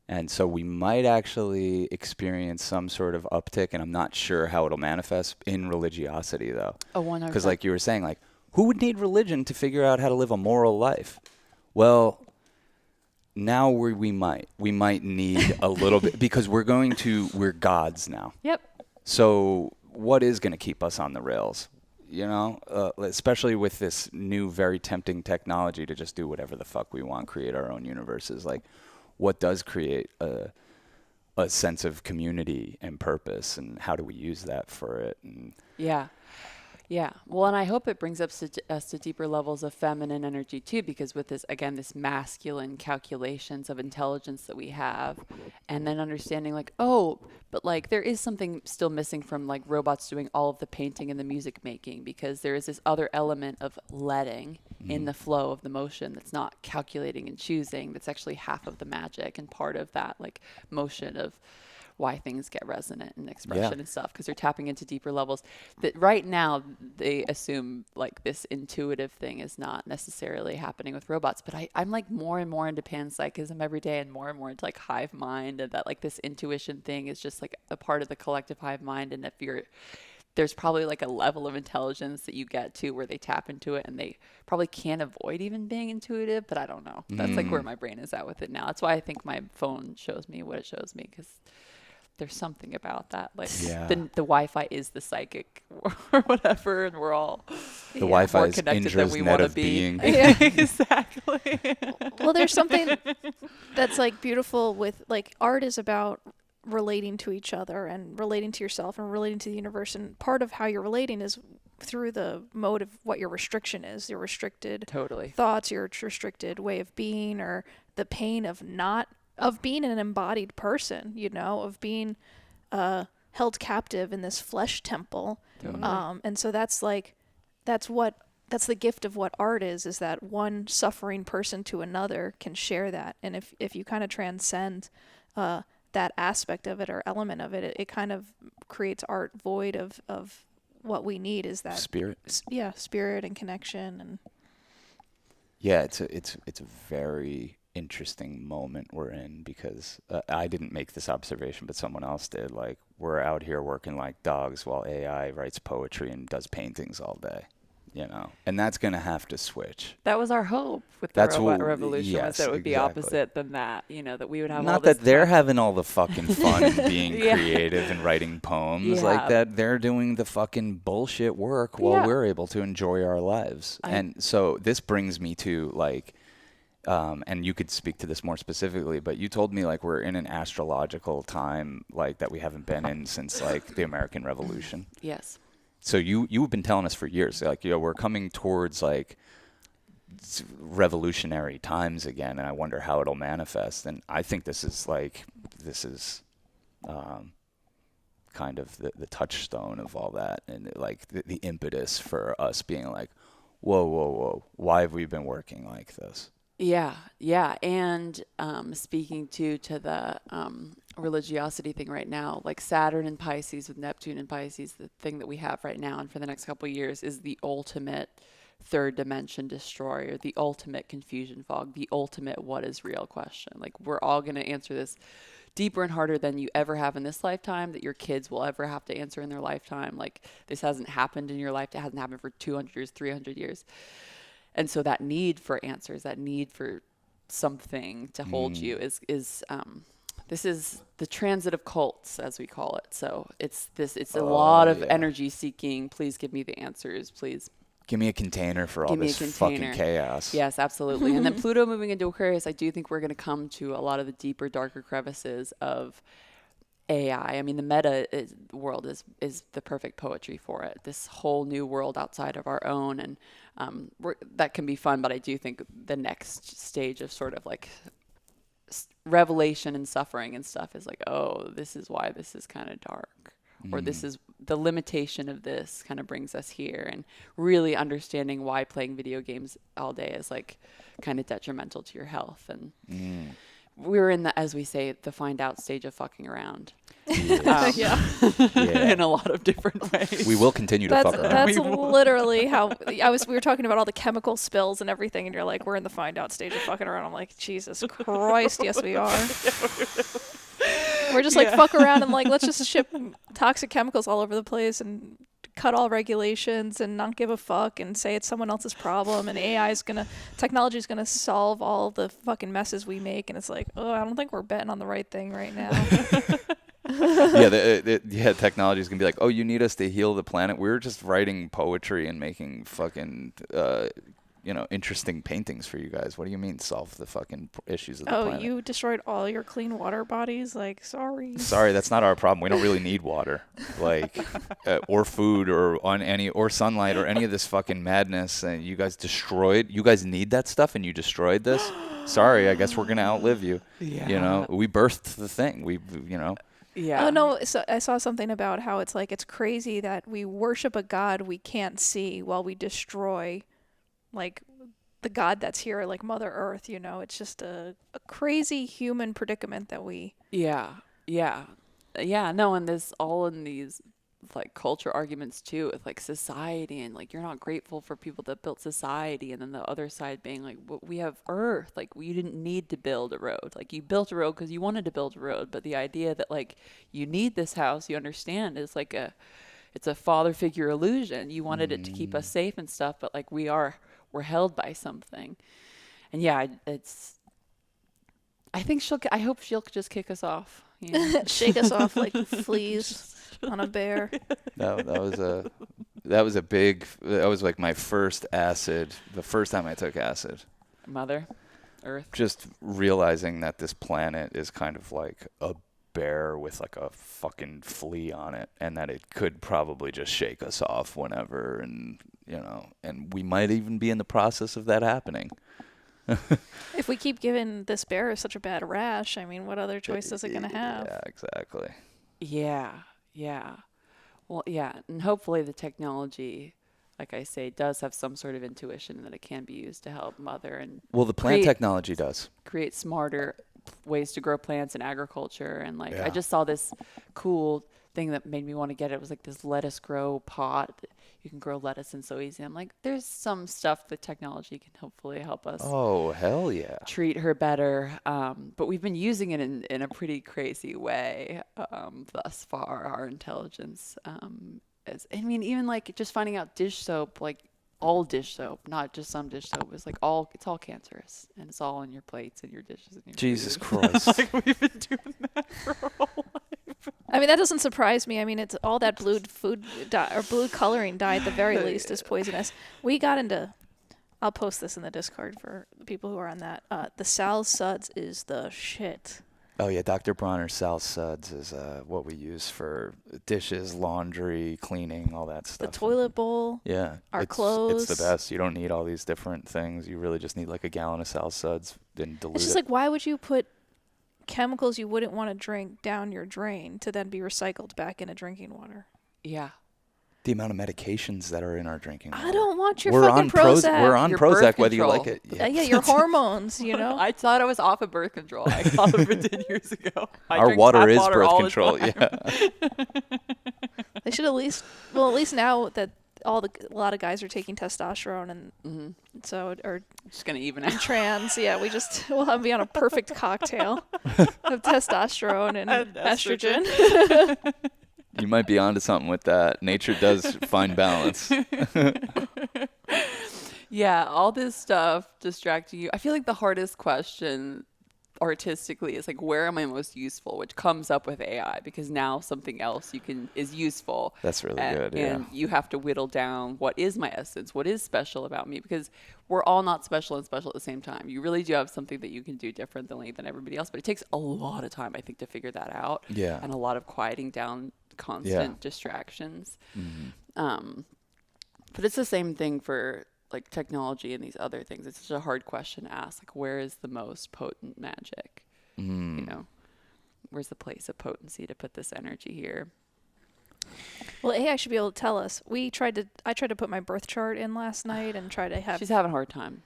And so we might actually experience some sort of uptick, and I'm not sure how it'll manifest in religiosity, though. Oh, 100%. Because like you were saying, like, who would need religion to figure out how to live a moral life? Well, now we might need a little bit, because we're gods now. Yep. So what is going to keep us on the rails? You know, especially with this new, very tempting technology to just do whatever the fuck we want, create our own universes. Like, what does create a sense of community and purpose, and how do we use that for it? And Yeah. Yeah. Well, and I hope it brings us to deeper levels of feminine energy too, because with this, again, this masculine calculations of intelligence that we have, and then understanding like, oh, but like there is something still missing from like robots doing all of the painting and the music making, because there is this other element of letting in the flow of the motion that's not calculating and choosing. That's actually half of the magic and part of that like motion of why things get resonant and expression and stuff, because they're tapping into deeper levels that right now they assume like this intuitive thing is not necessarily happening with robots. But I'm like more and more into panpsychism every day, and more into like hive mind, and that like this intuition thing is just like a part of the collective hive mind. And there's probably like a level of intelligence that you get to where they tap into it and they probably can't avoid even being intuitive, but I don't know. That's like where my brain is at with it now. That's why I think my phone shows me what it shows me, because there's something about that. Like the Wi-Fi is the psychic or whatever, and we're all the Wi-Fi is Indra's net of being. Yeah. Exactly. Well, there's something that's like beautiful with like art is about relating to each other and relating to yourself and relating to the universe, and part of how you're relating is through the mode of what your restriction is, your restricted thoughts, your restricted way of being, or the pain of being an embodied person, you know, of being held captive in this flesh temple. And so that's the gift of what art is that one suffering person to another can share that. And if you kind of transcend that aspect of it or element of it, it kind of creates art void of what we need, is that spirit. Spirit and connection. And yeah, it's a very interesting moment we're in, because I didn't make this observation, but someone else did. Like, we're out here working like dogs while AI writes poetry and does paintings all day, you know, and that's going to have to switch. That was our hope with the robot revolution, was that it would be opposite than that, you know, that we would have not all this that they're time. having all the fucking fun and being creative and writing poems, like that they're doing the fucking bullshit work while we're able to enjoy our lives. And so this brings me to like, and you could speak to this more specifically, but you told me like we're in an astrological time like that we haven't been in since like the American Revolution. Yes. So you've been telling us for years, like, we're coming towards like revolutionary times again, and I wonder how it'll manifest. And I think this is kind of the touchstone of all that, and like the impetus for us being like, whoa, why have we been working like this? Yeah. And speaking to the religiosity thing right now, like Saturn in Pisces with Neptune in Pisces, the thing that we have right now and for the next couple of years is the ultimate third dimension destroyer, the ultimate confusion fog, the ultimate what is real question. Like, we're all going to answer this deeper and harder than you ever have in this lifetime, that your kids will ever have to answer in their lifetime. Like, this hasn't happened in your life. It hasn't happened for 200 years, 300 years. And so that need for answers, that need for something to hold you is this is the transit of cults, as we call it. So it's a lot of energy seeking. Please give me the answers, please. Give me a container for all this fucking chaos. Yes, absolutely. And then Pluto moving into Aquarius, I do think we're going to come to a lot of the deeper, darker crevices of AI. I mean, the meta world is the perfect poetry for it. This whole new world outside of our own, and that can be fun. But I do think the next stage of sort of like revelation and suffering and stuff is like, oh, this is why this is kind of dark, or this is the limitation of this kind of brings us here, and really understanding why playing video games all day is like kind of detrimental to your health. And we're in the, as we say, the find out stage of fucking around. In a lot of different ways. We will continue to fuck around. That's literally how we were talking about all the chemical spills and everything, and you're like, we're in the find out stage of fucking around. I'm like, Jesus Christ, yes we are. We're just like fuck around and like, let's just ship toxic chemicals all over the place and cut all regulations and not give a fuck and say it's someone else's problem, and technology is gonna solve all the fucking messes we make. And it's like, oh, I don't think we're betting on the right thing right now. Technology is gonna be like, oh, you need us to heal the planet. We're just writing poetry and making fucking interesting paintings for you guys. What do you mean solve the fucking issues of the planet? Oh, you destroyed all your clean water bodies? Like, sorry, that's not our problem. We don't really need water, like, or food, or sunlight, or any of this fucking madness. And you guys need that stuff, and you destroyed this. Sorry, I guess we're gonna outlive you. Yeah. We birthed the thing. Yeah. Oh no! So I saw something about how it's like, it's crazy that we worship a god we can't see while we destroy, like, the god that's here, like Mother Earth. It's just a crazy human predicament that we. Yeah. No, and this all in these like culture arguments too, with like society, and like you're not grateful for people that built society, and then the other side being like, well, we have Earth, like you didn't need to build a road, like you built a road because you wanted to build a road, but the idea that like you need this house, you understand, is like it's a father figure illusion. You wanted it to keep us safe and stuff, but like we're held by something. And I hope she'll just kick us off. Shake us off like fleas on a bear. That was like my first acid, the first time I took acid. Mother Earth. Just realizing that this planet is kind of like a bear with like a fucking flea on it, and that it could probably just shake us off whenever, and and we might even be in the process of that happening. If we keep giving this bear such a bad rash, I mean, what other choice is it going to have? Yeah, exactly. Yeah. Well, yeah, and hopefully the technology, like I say, does have some sort of intuition that it can be used to help mother and. Well, the plant technology does create smarter ways to grow plants in agriculture, and like I just saw this cool thing that made me want to get it. It was like this lettuce grow pot. You can grow lettuce in so easy. I'm like, there's some stuff that technology can hopefully help us. Oh, hell yeah. Treat her better. But we've been using it in a pretty crazy way thus far, our intelligence. Even like just finding out dish soap, like all dish soap, not just some dish soap, is like it's all cancerous, and it's all in your plates and your dishes and your Jesus food. Christ. Like we've been doing that for our whole life. I mean, that doesn't surprise me. I mean, it's all that blue food dye, or blue coloring dye at the very least is poisonous. We got into I'll post this in the Discord for the people who are on that. The Sal Suds is the shit. Oh yeah, Dr. Bronner's Sal Suds is what we use for dishes, laundry, cleaning, all that stuff. The toilet bowl. Yeah. Our clothes. It's the best. You don't need all these different things. You really just need like a gallon of Sal Suds, then dilute It's just like, why would you put chemicals you wouldn't want to drink down your drain to then be recycled back into drinking water? Yeah. The amount of medications that are in our drinking water. I don't want your fucking Prozac. We're on Your Prozac birth whether you control. like it. Yeah, your hormones, you know? I thought I was off of birth control. I got over 10 years ago. Our water is birth control. Yeah. They should at least now that a lot of guys are taking testosterone and so or Just going to even out. trans, yeah, we'll be on a perfect cocktail of testosterone and estrogen. You might be onto something with that. Nature does find balance. Yeah, all this stuff distracting you. I feel like the hardest question artistically is like, where am I most useful? Which comes up with AI, because now something else is useful. That's really good, yeah. And you have to whittle down, what is my essence? What is special about me? Because we're all not special and special at the same time. You really do have something that you can do differently than everybody else, but it takes a lot of time, I think, to figure that out. Yeah. And a lot of quieting down constant distractions. But it's the same thing for like technology and these other things. It's such a hard question to ask. Like, where is the most potent magic? You know, where's the place of potency to put this energy here? Well, AI should be able to tell us. I tried to put my birth chart in last night and try to have. She's having a hard time.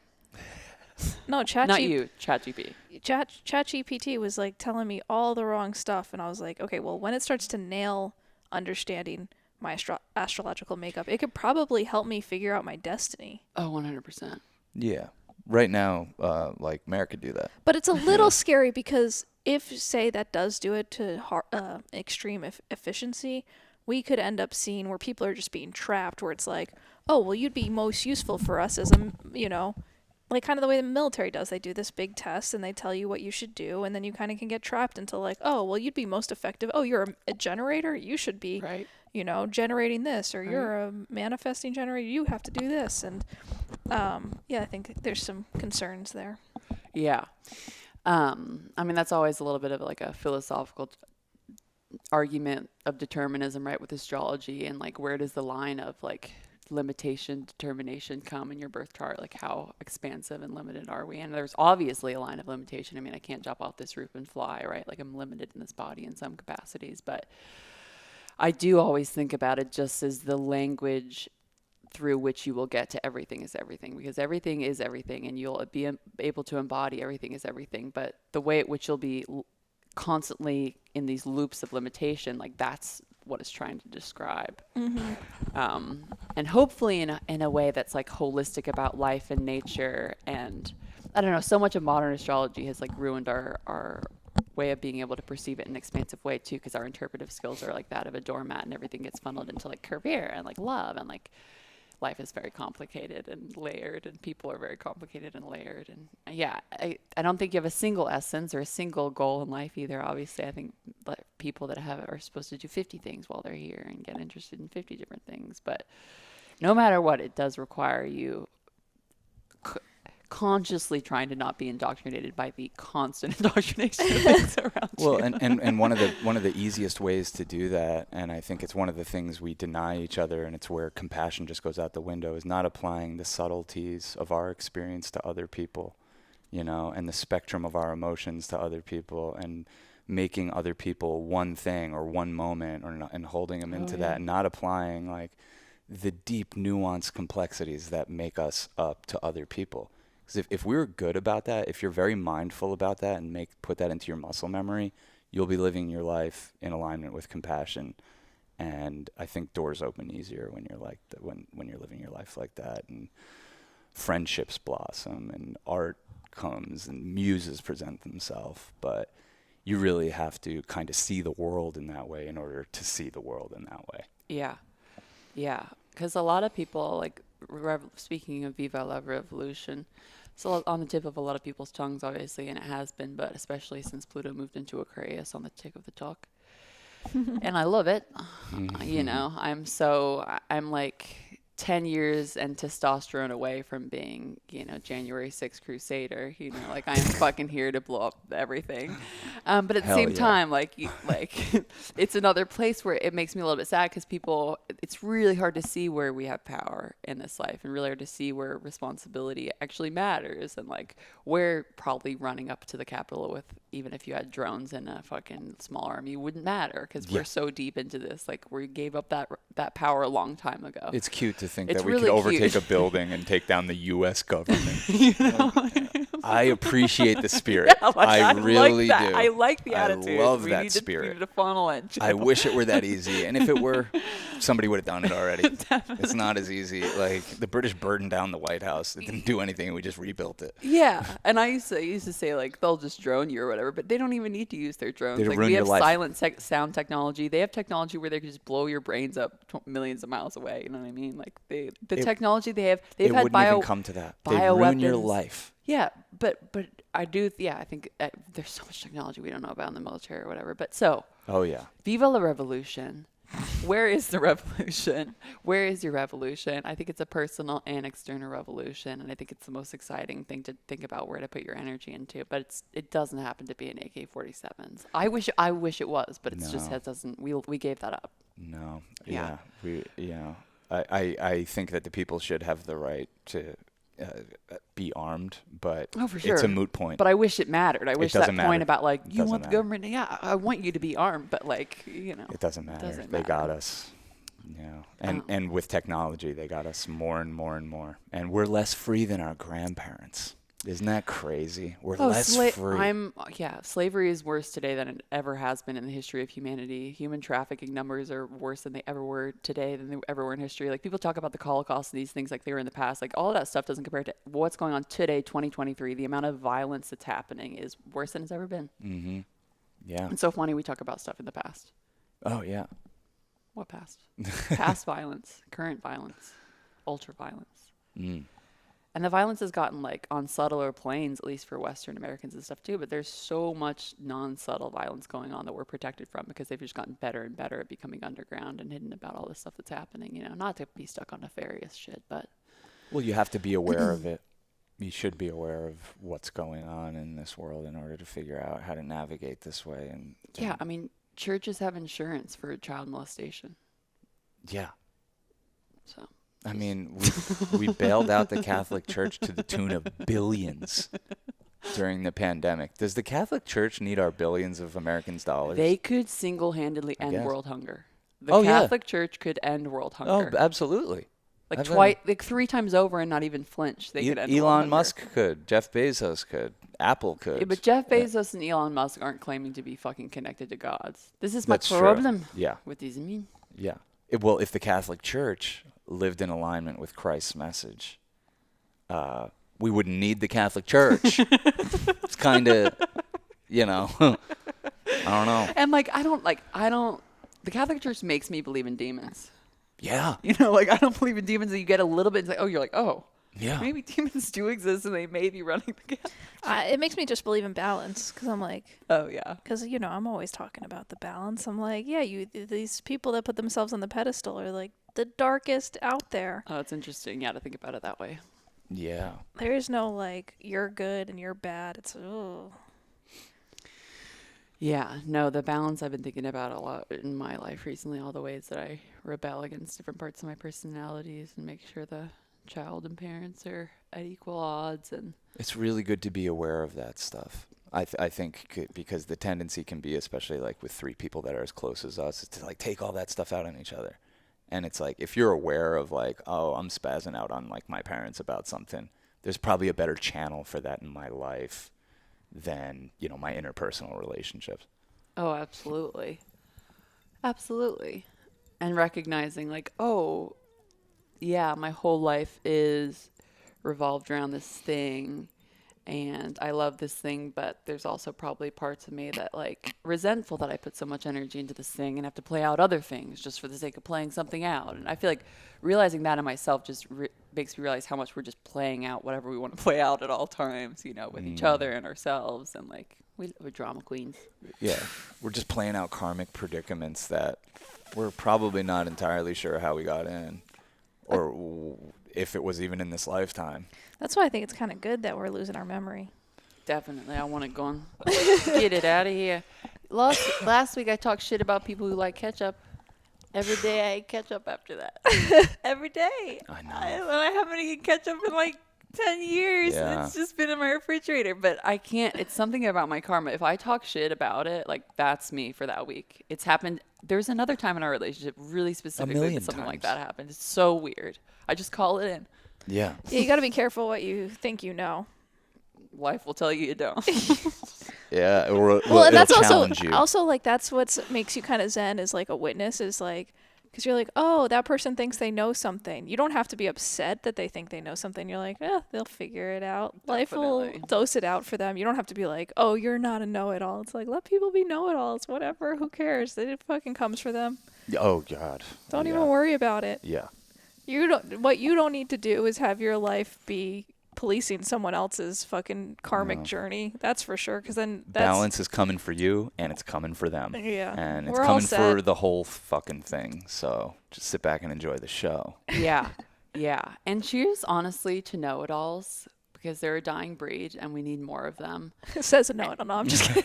No, ChatGPT. ChatGPT was like telling me all the wrong stuff, and I was like, okay, well, when it starts to nail understanding my astrological makeup, it could probably help me figure out my destiny. Oh, 100%. Yeah. Right now, like Mare could do that. But it's a little scary because if, say, that does do it to extreme efficiency, we could end up seeing where people are just being trapped, where it's like, oh, well, you'd be most useful for us as a, like kind of the way the military does. They do this big test and they tell you what you should do, and then you kind of can get trapped into like, oh, well, you'd be most effective. Oh, you're a generator. You should be, generating this, or you're a manifesting generator. You have to do this. And I think there's some concerns there. Yeah. I mean, that's always a little bit of like a philosophical argument of determinism, right, with astrology, and like, where does the line of like limitation, determination come in your birth chart? Like, how expansive and limited are we? And there's obviously a line of limitation. I mean, I can't jump off this roof and fly, right? Like, I'm limited in this body in some capacities, but I do always think about it just as the language through which you will get to everything is everything, because everything is everything, and you'll be able to embody everything is everything. But the way at which you'll be constantly in these loops of limitation, like, that's what it's trying to describe. And hopefully in a way that's like holistic about life and nature. And I don't know, so much of modern astrology has like ruined our way of being able to perceive it in an expansive way too, because our interpretive skills are like that of a doormat, and everything gets funneled into like career and like love, and like life is very complicated and layered, and people are very complicated and layered. And I don't think you have a single essence or a single goal in life either. Obviously, I think people that are supposed to do 50 things while they're here and get interested in 50 different things. But no matter what, it does require you consciously trying to not be indoctrinated by the constant indoctrination of things around you. Well, and one of the easiest ways to do that, and I think it's one of the things we deny each other, and it's where compassion just goes out the window, is not applying the subtleties of our experience to other people, and the spectrum of our emotions to other people, and making other people one thing or one moment, and holding them into that, and not applying like the deep nuanced complexities that make us up to other people. Because if we were good about that, if you're very mindful about that and put that into your muscle memory, you'll be living your life in alignment with compassion. And I think doors open easier when you're like when you're living your life like that, and friendships blossom, and art comes, and muses present themselves. But you really have to kind of see the world in that way in order to see the world in that way. Yeah. Because a lot of people, like, speaking of Vive, I love revolution. So on the tip of a lot of people's tongues, obviously, and it has been, but especially since Pluto moved into Aquarius, on the tip of the talk. And I love it. I'm like, 10 years and testosterone away from being, January 6th Crusader, like I am fucking here to blow up everything. But at the same time, it's another place where it makes me a little bit sad because it's really hard to see where we have power in this life and really hard to see where responsibility actually matters. And like, we're probably running up to the Capitol with, even if you had drones and a fucking small army, wouldn't matter because we're so deep into this. Like, we gave up that power a long time ago. It's cute to think that we could overtake a building and take down the U.S. government. I appreciate the spirit. Yeah, I really like do. I like the attitude. I love that spirit. We need to funnel it. I wish it were that easy. And if it were, somebody would have done it already. It's not as easy. Like, the British burned down the White House. It didn't do anything. We just rebuilt it. Yeah. And I used to say, like, they'll just drone you or whatever, but they don't even need to use their drones. They like, ruin we have your life. silent sound technology. They have technology where they can just blow your brains up millions of miles away. You know what I mean? Like, technology they have, they've had wouldn't even come to that. They ruin your life. Yeah, but I think there's so much technology we don't know about in the military or whatever. But oh yeah, Vive la Revolution. Where is the revolution? Where is your revolution? I think it's a personal and external revolution, and I think it's the most exciting thing to think about where to put your energy into. But it doesn't happen to be an AK-47s. I wish it was, but it doesn't. We gave that up. No. Yeah. I think that the people should have the right to be armed, but for sure. It's a moot point. But I wish it mattered. I wish that point about like, you want the matter. government. Yeah, I want you to be armed, but like, it doesn't matter. They got us. Yeah. And with technology, they got us more and more and more. And we're less free than our grandparents. Isn't that crazy? We're less free. Slavery is worse today than it ever has been in the history of humanity. Human trafficking numbers are worse than they ever were today than they ever were in history. Like, people talk about the Holocaust and these things like they were in the past. Like, all of that stuff doesn't compare to what's going on today, 2023. The amount of violence that's happening is worse than it's ever been. Mm-hmm. Yeah. It's so funny we talk about stuff in the past. Oh, yeah. What past? Past violence, current violence, ultra violence. Mm. And the violence has gotten like on subtler planes, at least for Western Americans and stuff too. But there's so much non-subtle violence going on that we're protected from because they've just gotten better and better at becoming underground and hidden about all this stuff that's happening. Not to be stuck on nefarious shit, but. Well, you have to be aware of it. You should be aware of what's going on in this world in order to figure out how to navigate this way. And yeah, I mean, churches have insurance for child molestation. Yeah. So. I mean, we bailed out the Catholic Church to the tune of billions during the pandemic. Does the Catholic Church need our billions of Americans' dollars? They could single-handedly end world hunger. The Catholic Church could end world hunger. Oh, absolutely. Like 3 times over and not even flinch. They could end world Elon hunger. Musk could. Jeff Bezos could. Apple could. Yeah, but Jeff Bezos and Elon Musk aren't claiming to be fucking connected to gods. This is my That's problem. True. Yeah. With these mean. Yeah. Well, if the Catholic Church lived in alignment with Christ's message, we wouldn't need the Catholic Church. It's kind of, I don't know. And the Catholic Church makes me believe in demons. Yeah. I don't believe in demons, and you get a little bit, it's like, oh, you're like, oh. Yeah. Maybe demons do exist and they may be running the Catholic Church. It makes me just believe in balance because I'm like, oh yeah, because I'm always talking about the balance. I'm like, yeah, these people that put themselves on the pedestal are like the darkest out there. Oh, it's interesting, to think about it that way. Yeah. There is no like you're good and you're bad. It's oh. Yeah, no, the balance I've been thinking about a lot in my life recently. All the ways that I rebel against different parts of my personalities and make sure the child and parents are at equal odds. And it's really good to be aware of that stuff. I think because the tendency can be, especially like with 3 people that are as close as us, is to like take all that stuff out on each other. And it's like, if you're aware of like, oh, I'm spazzing out on like my parents about something, there's probably a better channel for that in my life than, my interpersonal relationships. Oh, absolutely. Absolutely. And recognizing like, oh, yeah, my whole life is revolved around this thing and I love this thing, but there's also probably parts of me that like resentful that I put so much energy into this thing and have to play out other things just for the sake of playing something out. And I feel like realizing that in myself just makes me realize how much we're just playing out whatever we want to play out at all times, with each other and ourselves. And like we're drama queens. Yeah, we're just playing out karmic predicaments that we're probably not entirely sure how we got in. or if it was even in this lifetime. That's why I think it's kind of good that we're losing our memory. Definitely. I want it gone. Get it out of here. Last week I talked shit about people who like ketchup. Every day I eat ketchup after that. Every day. I know. I haven't eaten ketchup in like 10 years. Yeah. It's just been in my refrigerator. But I can't. It's something about my karma. If I talk shit about it, like that's me for that week. It's happened. There's another time in our relationship, really specifically, that something like that happened. It's so weird. I just call it in. Yeah. Yeah, you got to be careful what you think you know. Life will tell you you don't. Yeah. Well, and that's you. also like that's what makes you kind of zen is like a witness is like, because you're like, oh, that person thinks they know something. You don't have to be upset that they think they know something. You're like, they'll figure it out. Life will dose it out for them. You don't have to be like, oh, you're not a know-it-all. It's like, let people be know-it-alls. Whatever. Who cares? It fucking comes for them. Oh, God. Don't even worry about it. Yeah. What you don't need to do is have your life be policing someone else's fucking karmic journey. That's for sure. Because then balance is coming for you, and it's coming for them. Yeah, and it's coming for the whole fucking thing. So just sit back and enjoy the show. Yeah, and cheers, honestly, to know-it-alls, because they're a dying breed, and we need more of them. It says a know-it-all. No, I'm just kidding.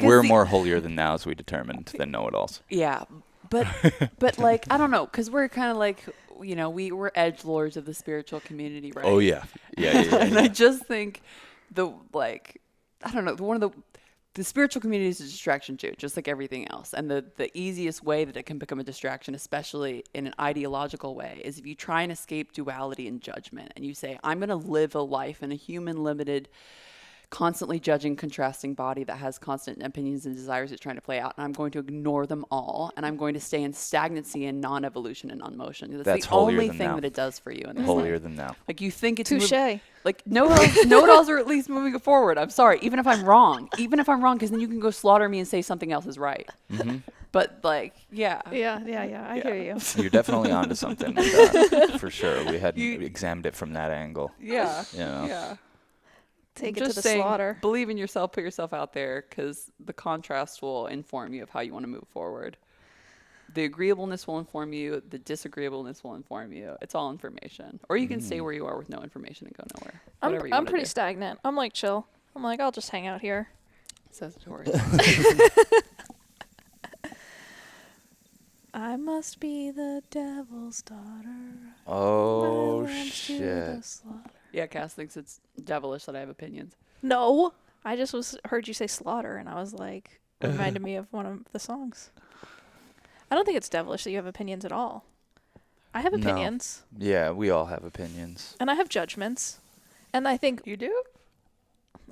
We're more holier than thou, as we determined, than know-it-alls. Yeah, but like I don't know, because we're kind of like. We're edgelords of the spiritual community, right? Oh, yeah. Yeah. And I just think one of the spiritual community is a distraction too, just like everything else. And the easiest way that it can become a distraction, especially in an ideological way, is if you try and escape duality and judgment and you say, I'm going to live a life in a human limited, constantly judging, contrasting body that has constant opinions and desires it's trying to play out, and I'm going to ignore them all, and I'm going to stay in stagnancy and non-evolution and non-motion. That's the only thing that it does for you in this holier life. Than thou. Like you think it's touche. Like know-it-alls are at least moving forward. I'm sorry, even if I'm wrong, because then you can go slaughter me and say something else is right. Mm-hmm. But like, yeah. I hear you. You're definitely onto something with that, for sure. We hadn't examined it from that angle. Yeah. Yeah. Take it to the slaughter. Believe in yourself, put yourself out there, because the contrast will inform you of how you want to move forward. The agreeableness will inform you. The disagreeableness will inform you. It's all information. Or you can stay where you are with no information and go nowhere. I'm pretty stagnant. I'm like chill. I'm like, I'll just hang out here. Says Tori. I must be the devil's daughter. Oh, shit. Yeah, Cass thinks it's devilish that I have opinions. No, I just heard you say slaughter, and I was like, it reminded me of one of the songs. I don't think it's devilish that you have opinions at all. I have opinions. No. Yeah, we all have opinions. And I have judgments. And I think... You do?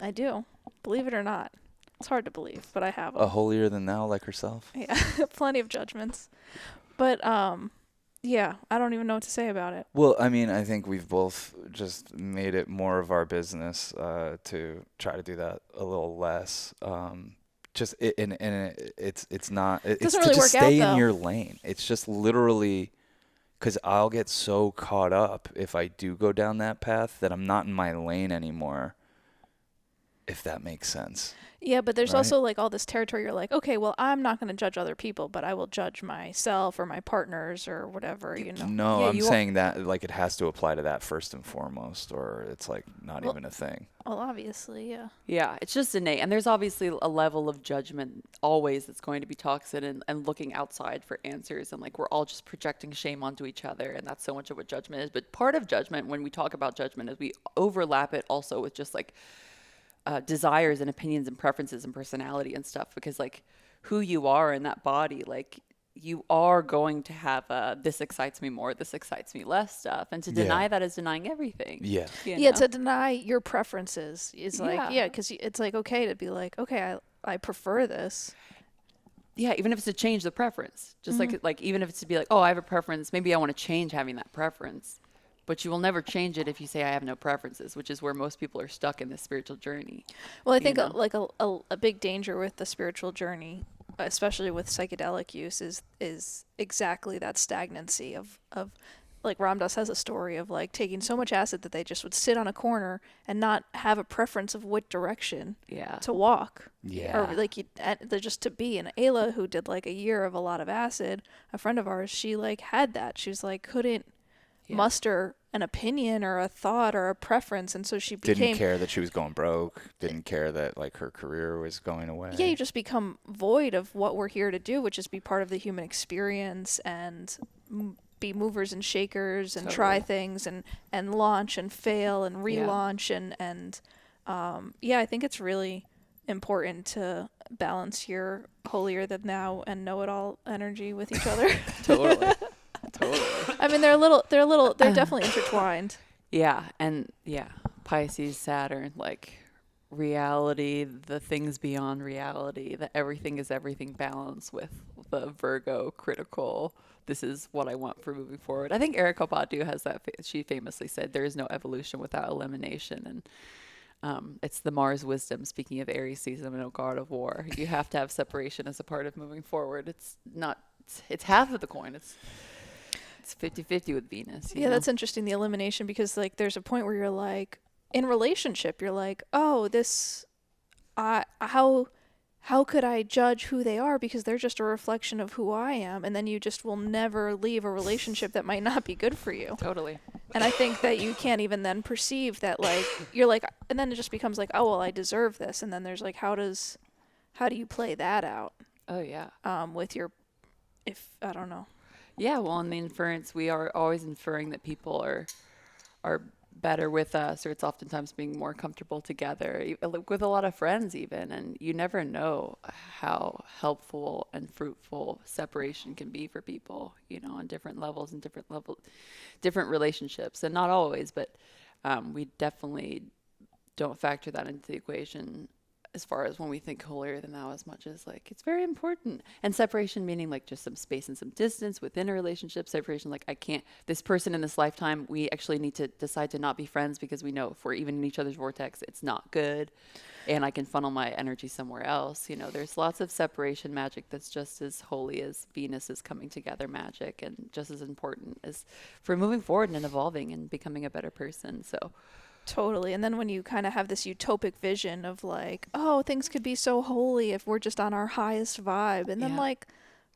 I do. Believe it or not. It's hard to believe, but I have them. A holier than thou, like herself? Yeah, plenty of judgments. But, yeah, I don't even know what to say about it. Well, I mean, I think we've both just made it more of our business to try to do that a little less. It's not. It's really to just work stay out, in your lane. It's just literally because I'll get so caught up if I do go down that path that I'm not in my lane anymore. If that makes sense. Yeah, but there's also like all this territory. You're like, okay, well, I'm not going to judge other people, but I will judge myself or my partners or whatever, you know. No, yeah, I'm saying that like it has to apply to that first and foremost, or it's like not even a thing. Well, obviously, yeah. Yeah, it's just innate. And there's obviously a level of judgment always that's going to be toxic and looking outside for answers. And like we're all just projecting shame onto each other. And that's so much of what judgment is. But part of judgment, when we talk about judgment, is we overlap it also with just like desires and opinions and preferences and personality and stuff, because like who you are in that body, like you are going to have this excites me more, this excites me less stuff, and to deny that is denying everything. Yeah, yeah. To deny your preferences is like because it's like okay to be like okay, I prefer this. Yeah, even if it's to change the preference, just like even if it's to be like, oh, I have a preference, maybe I want to change having that preference. But you will never change it if you say I have no preferences, which is where most people are stuck in this spiritual journey. Well, I think like a big danger with the spiritual journey, especially with psychedelic use, is exactly that stagnancy of like Ram Dass has a story of like taking so much acid that they just would sit on a corner and not have a preference of what direction to walk. Or like just to be. And Ayla, who did like a year of a lot of acid, a friend of ours, she like had that. She was like, couldn't muster an opinion or a thought or a preference, and so she didn't care that she was going broke, didn't care that like her career was going away. Yeah, you just become void of what we're here to do, which is be part of the human experience and be movers and shakers and try things and launch and fail and relaunch and I think it's really important to balance your holier than thou and know-it-all energy with each other. Totally. I mean, they're definitely intertwined. Yeah, and Pisces, Saturn, like reality, the things beyond reality, that everything is everything balance with the Virgo critical. This is what I want for moving forward. I think Erykah Badu has that. She famously said, "There is no evolution without elimination," and it's the Mars wisdom. Speaking of Aries season and a God of War, you have to have separation as a part of moving forward. It's not. It's half of the coin. It's 50-50 with Venus. You know? That's interesting, the elimination, because like there's a point where you're like, in relationship, you're like, oh, this, how could I judge who they are because they're just a reflection of who I am, and then you just will never leave a relationship that might not be good for you. Totally. And I think that you can't even then perceive that, like, you're like, and then it just becomes like, oh, well, I deserve this, and then there's like, how do you play that out? Oh yeah. With your, I don't know. Yeah, well, in the inference, we are always inferring that people are better with us, or it's oftentimes being more comfortable together, with a lot of friends even, and you never know how helpful and fruitful separation can be for people, on different levels and different relationships, and not always, but we definitely don't factor that into the equation as far as when we think holier than thou, as much as like it's very important. And separation meaning like just some space and some distance within a relationship. Separation like this person in this lifetime, we actually need to decide to not be friends because we know if we're even in each other's vortex, it's not good. And I can funnel my energy somewhere else. There's lots of separation magic that's just as holy as Venus is coming together magic, and just as important as for moving forward and evolving and becoming a better person. So totally. And then when you kind of have this utopic vision of like, oh, things could be so holy if we're just on our highest vibe. And then like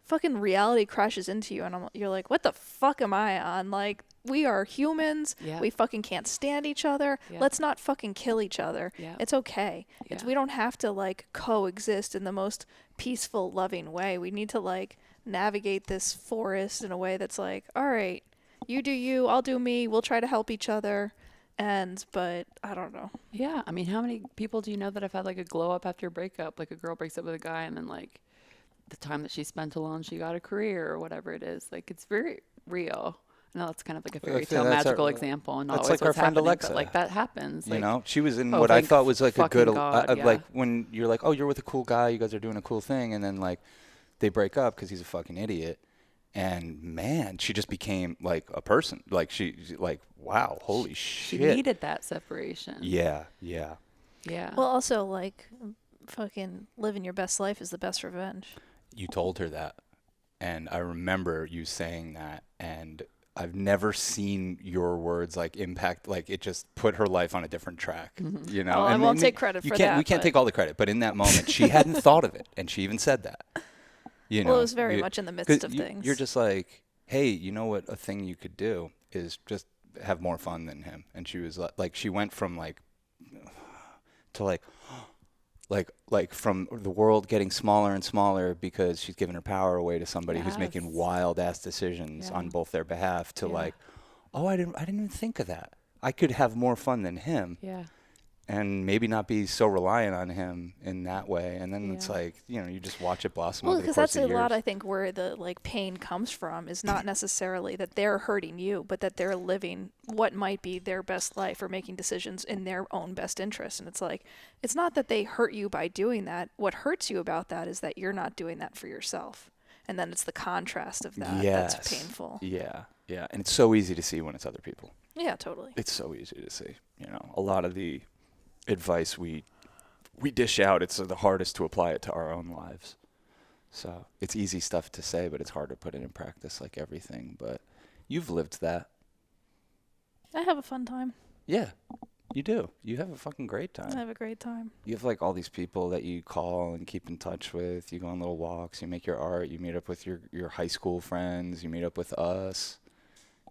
fucking reality crashes into you. And you're like, what the fuck am I on? Like, we are humans. Yeah. We fucking can't stand each other. Yeah. Let's not fucking kill each other. Yeah. It's okay. Yeah. We don't have to like coexist in the most peaceful, loving way. We need to like navigate this forest in a way that's like, all right, you do you, I'll do me. We'll try to help each other. But I don't know. Yeah. I mean, how many people do you know that have had like a glow up after a breakup? Like a girl breaks up with a guy and then like the time that she spent alone, she got a career or whatever it is. Like it's very real. I know that's kind of like a fairy tale magical example and not always like what's our friend happening, Alexa. But like that happens. Like, she was in what I thought was like a good, God, like when you're like, oh, you're with a cool guy, you guys are doing a cool thing. And then like they break up because he's a fucking idiot. And man, she just became like a person. Like she's like, wow, holy shit. She needed that separation. Yeah. Well, also like fucking living your best life is the best revenge. You told her that. And I remember you saying that. And I've never seen your words like impact, like it just put her life on a different track, Well, I won't take credit for that. We can't take all the credit. But in that moment, she hadn't thought of it. And she even said that. Well, it was very much in the midst of things. You're just like, hey, you know what? A thing you could do is just have more fun than him. And she was like, she went from like to like from the world getting smaller and smaller because she's giving her power away to somebody who's making wild ass decisions on both their behalf to like, oh, I didn't even think of that. I could have more fun than him. Yeah. And maybe not be so reliant on him in that way. And then it's like, you just watch it blossom over the course of years. Well, because that's a lot, I think, where the like pain comes from is not necessarily that they're hurting you, but that they're living what might be their best life or making decisions in their own best interest. And it's like, it's not that they hurt you by doing that. What hurts you about that is that you're not doing that for yourself. And then it's the contrast of that that's painful. Yeah. And it's so easy to see when it's other people. Yeah, totally. It's so easy to see. A lot of the advice we dish out, it's the hardest to apply it to our own lives. So it's easy stuff to say, but it's hard to put it in practice like everything. But you've lived that. I have a fun time. Yeah, you do. You have a fucking great time. I have a great time. You have like all these people that you call and keep in touch with. You go on little walks. You make your art. You meet up with your high school friends. You meet up with us.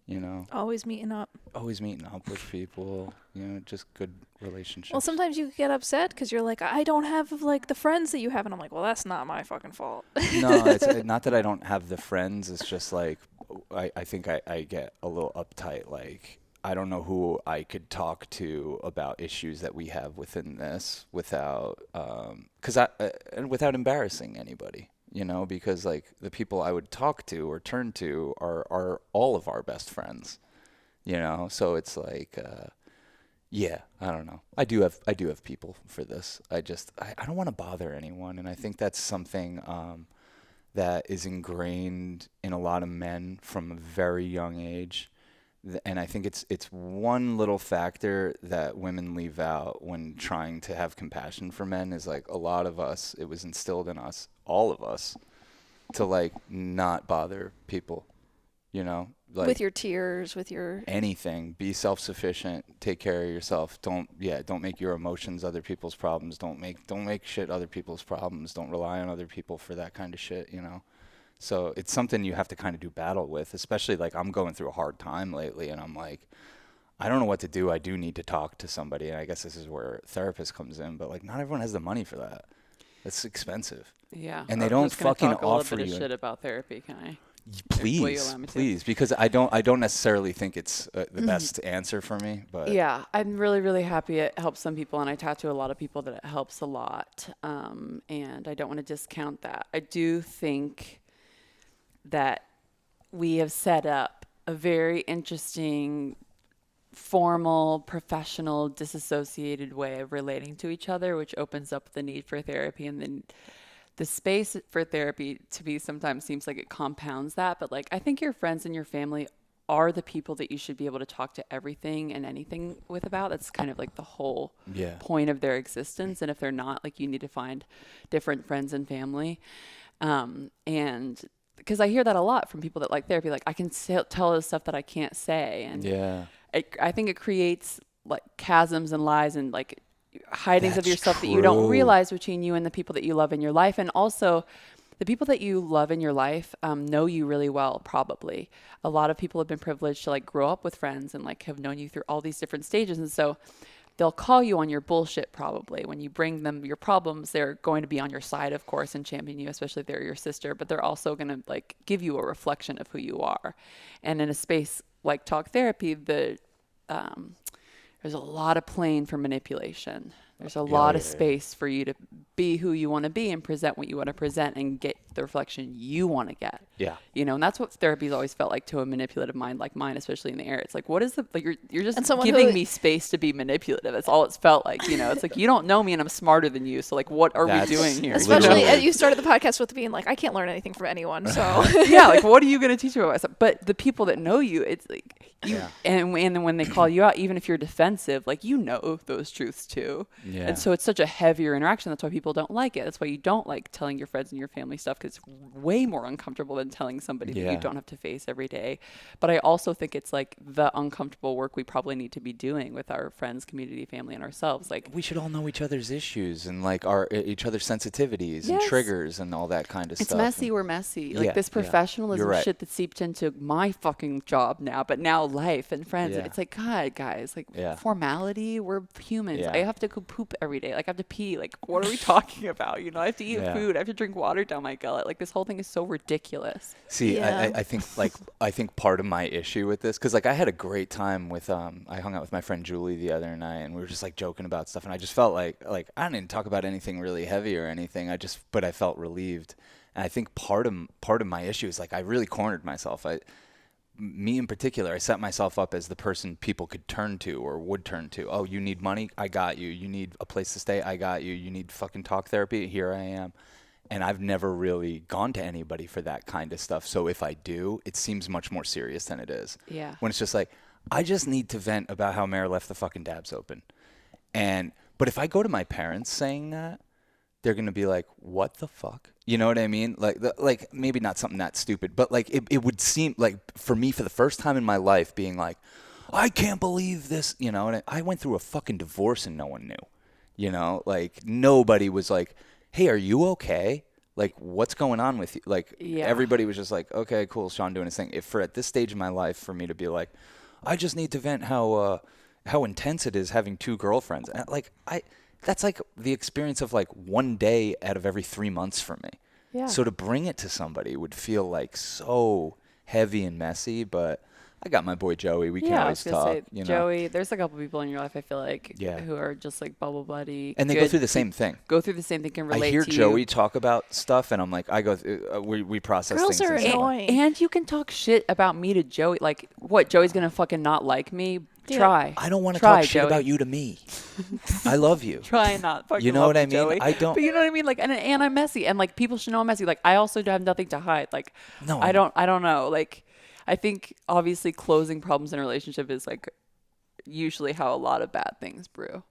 You know. Always meeting up. Always meeting up with people. You know, just good relationships. Well, sometimes you get upset because you're like, I don't have like the friends that you have, and I'm like, well, that's not my fucking fault. No, it's not that I don't have the friends. It's just like I think I get a little uptight. Like I don't know who I could talk to about issues that we have within this without and without embarrassing anybody. You know, because like the people I would talk to or turn to are all of our best friends. You know, so it's like, yeah, I don't know. I do have people for this. I don't want to bother anyone, and I think that's something that is ingrained in a lot of men from a very young age. And I think it's one little factor that women leave out when trying to have compassion for men is like a lot of us, it was instilled in us, all of us, to like not bother people, you know? Like with your tears, with your anything. Be self-sufficient, take care of yourself. Don't make your emotions other people's problems. Don't make shit other people's problems. Don't rely on other people for that kind of shit, you know? So it's something you have to kind of do battle with, especially like I'm going through a hard time lately and I'm like, I don't know what to do. I do need to talk to somebody. And I guess this is where therapist comes in, but like not everyone has the money for that. It's expensive. Yeah. And they don't fucking talk offer a little bit you of shit about therapy, can I? Please, because I don't necessarily think it's the best answer for me, but yeah, I'm really, really happy it helps some people, and I talk to a lot of people that it helps a lot, and I don't want to discount that. I do think that we have set up a very interesting, formal, professional, disassociated way of relating to each other, which opens up the need for therapy, and then the space for therapy to be sometimes seems like it compounds that. But like, I think your friends and your family are the people that you should be able to talk to everything and anything with about. That's kind of like the whole point of their existence. And if they're not, like, you need to find different friends and family. And because I hear that a lot from people that like therapy, like I can tell the stuff that I can't say. And I think it creates like chasms and lies and like hidings of yourself that you don't realize between you and the people that you love in your life. And also the people that you love in your life know you really well, probably. A lot of people have been privileged to like grow up with friends and like have known you through all these different stages. And so they'll call you on your bullshit probably. When you bring them your problems, they're going to be on your side, of course, and champion you, especially if they're your sister, but they're also going to like give you a reflection of who you are. And in a space like talk therapy, there's a lot of plane for manipulation. There's a lot of space for you to be who you want to be and present what you want to present and get the reflection you want to get. Yeah. You know, and that's what therapy's always felt like to a manipulative mind like mine, especially in the air. It's like, what is the, like, you're just giving me space to be manipulative. That's all it's felt like, you know. It's like, you don't know me and I'm smarter than you. So like, what are we doing here? Especially, you started the podcast with being like, I can't learn anything from anyone. So yeah, like, what are you going to teach me about myself? But the people that know you, it's like, and when they call you out, even if you're defensive, like, you know those truths too. Yeah. And so it's such a heavier interaction. That's why people don't like it. That's why you don't like telling your friends and your family stuff, because it's way more uncomfortable than telling somebody that you don't have to face every day. But I also think it's like the uncomfortable work we probably need to be doing with our friends, community, family, and ourselves. Like, we should all know each other's issues and like each other's sensitivities and triggers and all that kind of stuff. It's messy. We're messy. Like this professionalism shit that seeped into my fucking job now, but now life and friends. It's like, God, guys, like formality. We're humans. I have to go poop every day. Like, I have to pee. Like, what are we talking about? You know, I have to eat food. I have to drink water down my gullet. Like, this whole thing is so ridiculous. See, I think part of my issue with this, because like I had a great time with I hung out with my friend Julie the other night, and we were just like joking about stuff, and I just felt like I didn't talk about anything really heavy or anything. But I felt relieved, and I think part of my issue is like I really cornered myself. Me in particular, I set myself up as the person people could turn to or would turn to. Oh, you need money? I got you. You need a place to stay? I got you. You need fucking talk therapy? Here I am. And I've never really gone to anybody for that kind of stuff. So if I do, it seems much more serious than it is. Yeah. When it's just like, I just need to vent about how Mare left the fucking dabs open. But if I go to my parents saying that, they're going to be like, what the fuck? You know what I mean? Like maybe not something that stupid, but like it would seem like for me, for the first time in my life, being like, I can't believe this, you know, and I went through a fucking divorce and no one knew, you know, like nobody was like, hey, are you okay? Like, what's going on with you? Like, everybody was just like, okay, cool, Sean doing his thing. If for at this stage of my life, for me to be like, I just need to vent how intense it is having 2 girlfriends. And that's like the experience of like one day out of every 3 months for me. Yeah. So to bring it to somebody would feel like so heavy and messy, but I got my boy Joey. We can always talk. You know? Joey, there's a couple people in your life I feel like who are just like bubble buddy. And they go through the same thing. Go through the same thing, can relate to you. I hear Joey talk about stuff, and I'm like, I go through, we process Girls things. Girls are annoying. And you can talk shit about me to Joey. Like, what, Joey's going to fucking not like me? Yeah. Try. I don't want to talk shit about you to me. I love you. Try not fucking You know what I mean? Joey. I don't. But you know what I mean? Like, and I'm messy. And like, people should know I'm messy. Like, I also have nothing to hide. Like, no, I don't know. Like, I think obviously closing problems in a relationship is like usually how a lot of bad things brew.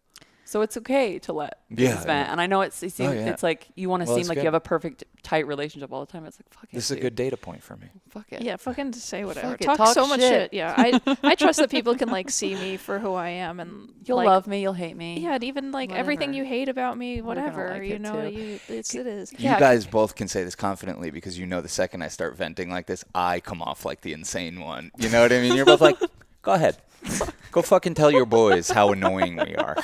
So it's okay to let things vent. And I know it seems it's like you want to seem like you have a perfect tight relationship all the time. It's like, fuck it. This is a good data point for me. Fuck it. Yeah, fucking say whatever. Fuck it. Talk so much shit. Yeah, I trust that people can like see me for who I am, and you'll like, love me, you'll hate me. Yeah, and even like everything you hate about me, whatever. Like you know, it is. You guys both can say this confidently because you know the second I start venting like this, I come off like the insane one. You know what I mean? You're both like, go ahead, go fucking tell your boys how annoying we are.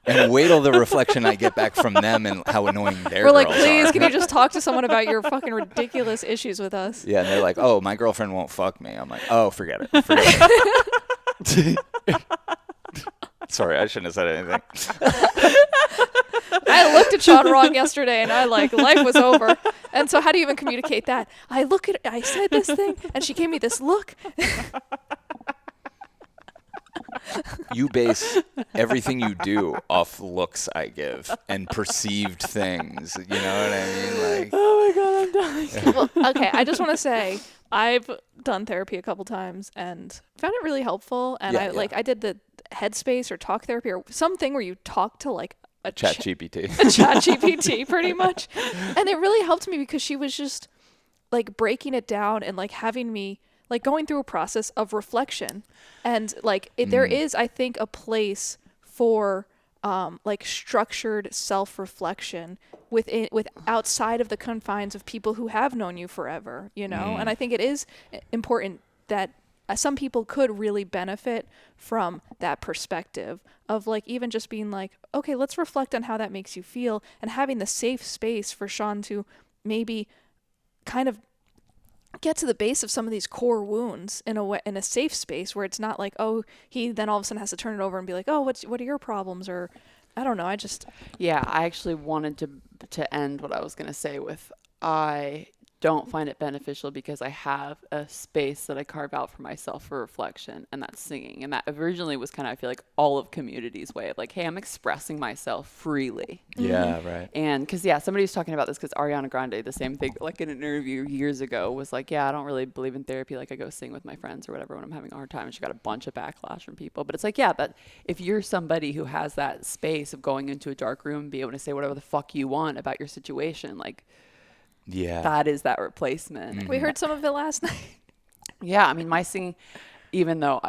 And wait till the reflection I get back from them and how annoying their girls are. We're like, please, can you just talk to someone about your fucking ridiculous issues with us? Yeah, and they're like, oh, my girlfriend won't fuck me. I'm like, oh, forget it. Sorry, I shouldn't have said anything. I looked at Sean wrong yesterday, and I like, life was over. And so how do you even communicate that? I said this thing, and she gave me this look. You base everything you do off looks I give and perceived things. You know what I mean? Like, oh my God, I'm dying. Well, okay, I just want to say I've done therapy a couple times and found it really helpful. And I did the Headspace or talk therapy or something where you talk to like a chat GPT. A chat GPT pretty much. And it really helped me because she was just like breaking it down and like having me like going through a process of reflection. And like there is, I think, a place for like structured self-reflection with outside of the confines of people who have known you forever, you know? And I think it is important that some people could really benefit from that perspective of like even just being like, okay, let's reflect on how that makes you feel, and having the safe space for Sean to maybe kind of get to the base of some of these core wounds in a safe space where it's not like, oh, he then all of a sudden has to turn it over and be like, oh, what are your problems? Or I don't know. I actually wanted to end what I was going to say with, I don't find it beneficial because I have a space that I carve out for myself for reflection, and that's singing. And that originally was kind of, I feel like, all of community's way of like, hey, I'm expressing myself freely. Yeah, right. And because, somebody was talking about this because Ariana Grande, the same thing, like in an interview years ago, was like, I don't really believe in therapy. Like I go sing with my friends or whatever when I'm having a hard time. And she got a bunch of backlash from people. But it's like, that if you're somebody who has that space of going into a dark room and be able to say whatever the fuck you want about your situation, like, that is that replacement. We heard some of it last night. I mean, my singing, even though,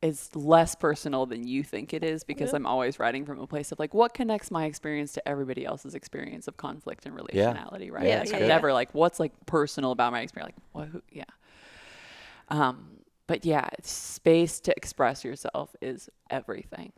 is less personal than you think it is, because I'm always writing from a place of like, what connects my experience to everybody else's experience of conflict and relationality, right? Yeah, like, I'm never like, what's like personal about my experience? Like, what? But space to express yourself is everything,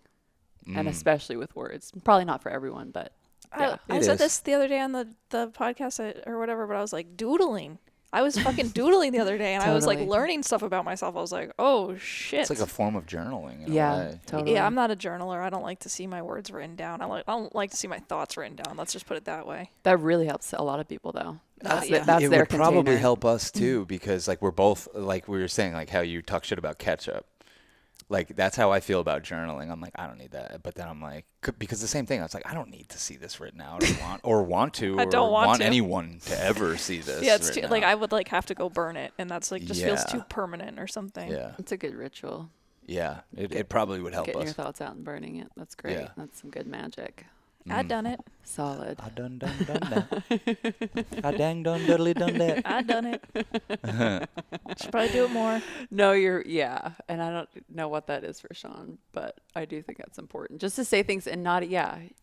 and especially with words. Probably not for everyone, but. I said this the other day on the podcast or whatever, but I was like doodling. I was fucking doodling the other day, and I was like learning stuff about myself. I was like, oh shit. It's like a form of journaling. In a way. Totally. Yeah, I'm not a journaler. I don't like to see my words written down. I don't like to see my thoughts written down. Let's just put it that way. That really helps a lot of people, though. That's it their would probably container. help us too, because like we're both, like we were saying, like how you talk shit about ketchup. Like, that's how I feel about journaling. I'm like, I don't need that. But then I'm like, because the same thing, I was like, I don't need to see this written out or want to. I don't want to. Anyone to ever see this. Yeah, it's too, like, I would like have to go burn it. And that's like, just feels too permanent or something. Yeah. It's a good ritual. Yeah. It probably would help Getting us. your thoughts out and burning it. That's great. Yeah. That's some good magic. I done it. Solid. I done that. I dang done diddly done that. I done it. Should probably do it more. No, and I don't know what that is for Sean, but I do think that's important. Just to say things and not,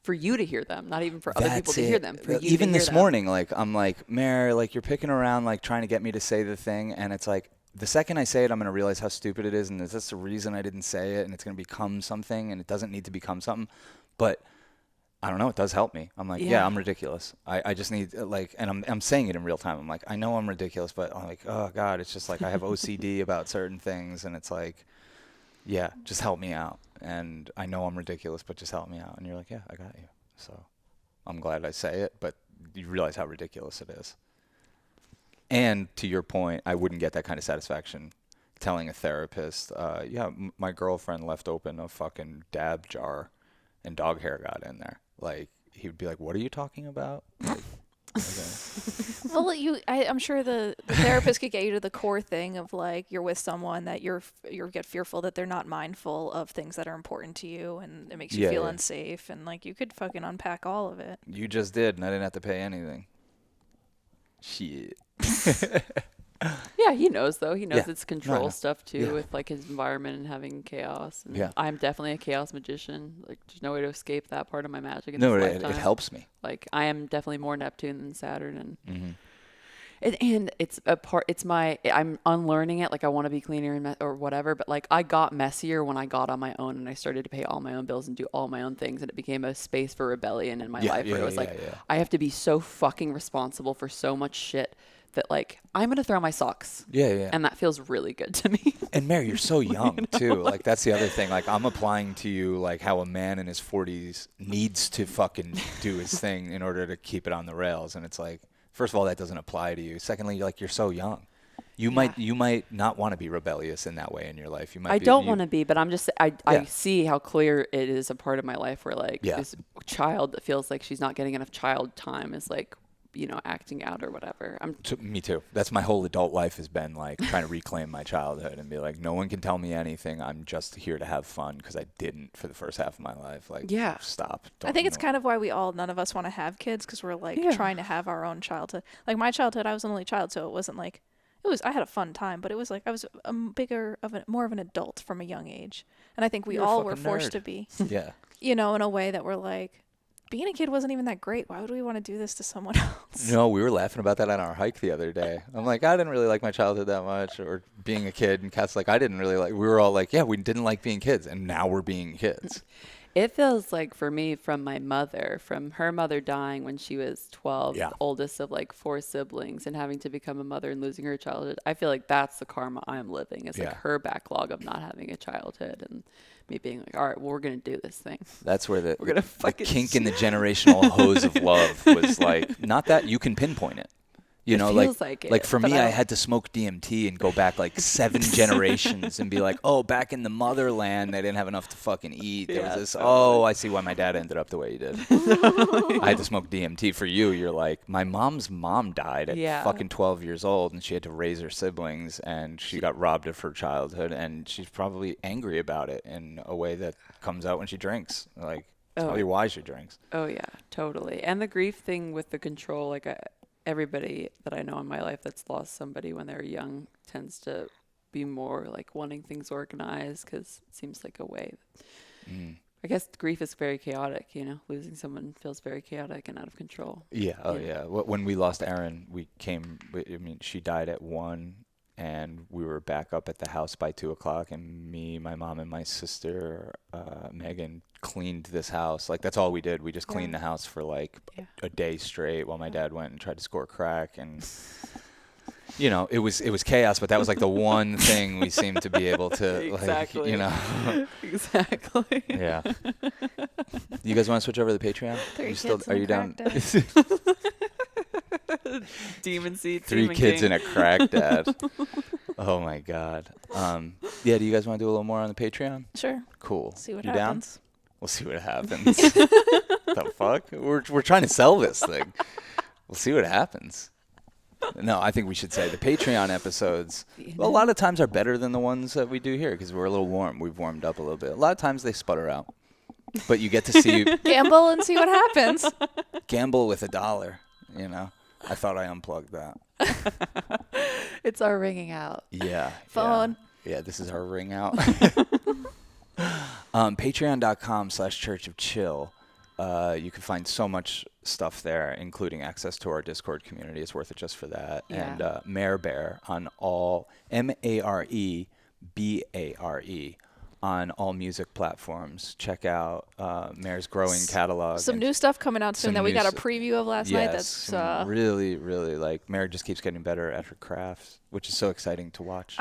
for you to hear them, not even for other people to hear them. For you even to this hear morning, like, I'm like, Mare, like, you're picking around, like, trying to get me to say the thing, and it's like, the second I say it, I'm going to realize how stupid it is, and is this the reason I didn't say it, and it's going to become something, and it doesn't need to become something, but I don't know. It does help me. I'm like, yeah, I'm ridiculous. I just need like, and I'm saying it in real time. I'm like, I know I'm ridiculous, but I'm like, oh God, it's just like I have OCD about certain things, and it's like, yeah, just help me out. And I know I'm ridiculous, but just help me out. And you're like, yeah, I got you. So I'm glad I say it, but you realize how ridiculous it is. And to your point, I wouldn't get that kind of satisfaction telling a therapist, my girlfriend left open a fucking dab jar and dog hair got in there. Like, he would be like, what are you talking about? Like, okay. Well, I'm sure the therapist could get you to the core thing of like, you're with someone that you get fearful that they're not mindful of things that are important to you, and it makes you feel unsafe, and like, you could fucking unpack all of it. You just did, and I didn't have to pay anything. Shit. Yeah, he knows though. He knows it's control stuff too, with like his environment and having chaos. And I'm definitely a chaos magician. Like, there's no way to escape that part of my magic in this lifetime. It helps me. Like, I am definitely more Neptune than Saturn, and and it's a part. It's I'm unlearning it. Like, I want to be cleaner or whatever. But like, I got messier when I got on my own and I started to pay all my own bills and do all my own things, and it became a space for rebellion in my life where it was I have to be so fucking responsible for so much shit that like, I'm going to throw my socks. Yeah. And that feels really good to me. And Mare, you're so young too. Like, that's the other thing. Like, I'm applying to you like how a man in his 40s needs to fucking do his thing in order to keep it on the rails. And it's like, first of all, that doesn't apply to you. Secondly, like, you're so young. You might not want to be rebellious in that way in your life. I don't want to be, but I'm just I see how clear it is a part of my life where like this child that feels like she's not getting enough child time is like, acting out or whatever. Me too. That's my whole adult life has been like trying to reclaim my childhood and be like, no one can tell me anything. I'm just here to have fun because I didn't for the first half of my life. Like, stop. I think it's kind of why none of us want to have kids, because we're like trying to have our own childhood. Like, my childhood, I was an only child, so it wasn't like, I had a fun time, but it was like I was more of an adult from a young age. And I think we all were forced to be. Yeah. In a way that we're like, being a kid wasn't even that great. Why would we want to do this to someone else? No, we were laughing about that on our hike the other day. I'm like, I didn't really like my childhood that much, or being a kid. And Kat's like, I didn't really like. We were all like, yeah, we didn't like being kids, and now we're being kids. It feels like for me, from my mother, from her mother dying when she was 12, the oldest of like 4 siblings, and having to become a mother and losing her childhood. I feel like that's the karma I'm living. Is like her backlog of not having a childhood, and me being like, all right, well, we're going to do this thing. That's where the kink in the generational hose of love was like, not that you can pinpoint it. Like for me, I had to smoke DMT and go back like 7 generations and be like, oh, back in the motherland, they didn't have enough to fucking eat. There was this, I see why my dad ended up the way he did. I had to smoke DMT. For you, you're like, my mom's mom died at fucking 12 years old, and she had to raise her siblings, and she got robbed of her childhood, and she's probably angry about it in a way that comes out when she drinks. Like, it's probably why she drinks. Oh, yeah, totally. And the grief thing with the control, like, everybody that I know in my life that's lost somebody when they're young tends to be more like wanting things organized, because it seems like a way. I guess grief is very chaotic, losing someone feels very chaotic and out of control. Yeah. Oh, yeah. When we lost Erin, she died at 1, and we were back up at the house by 2:00, and me, my mom, and my sister, Megan, cleaned this house. Like, that's all we did. We just cleaned the house for like a day straight while my dad went and tried to score crack, and it was chaos, but that was like the one thing we seemed to be able to exactly. Exactly. Yeah. You guys want to switch over to the Patreon? Are you down? Demon seed. 3 kids and a crack dad. Oh my God. Do you guys want to do a little more on the Patreon? Sure. Cool. See what you happens. Down? We'll see what happens. The fuck? We're trying to sell this thing. We'll see what happens. No, I think we should say the Patreon episodes, a lot of times are better than the ones that we do here, because we're a little warm. We've warmed up a little bit. A lot of times they sputter out. but you get to see Gamble and see what happens. gamble with $1. You know, I thought I unplugged that. It's our ringing out. Yeah. Phone. Yeah, this is our ring out. Patreon.com/Church of Chill. You can find so much stuff there, including access to our Discord community. It's worth it just for that. Yeah. And Mare on all MareBare on all music platforms. Check out Mare's growing catalog. Some new stuff coming out soon that we got a preview of last night. That's really, really like Mare just keeps getting better at her crafts, which is so exciting to watch.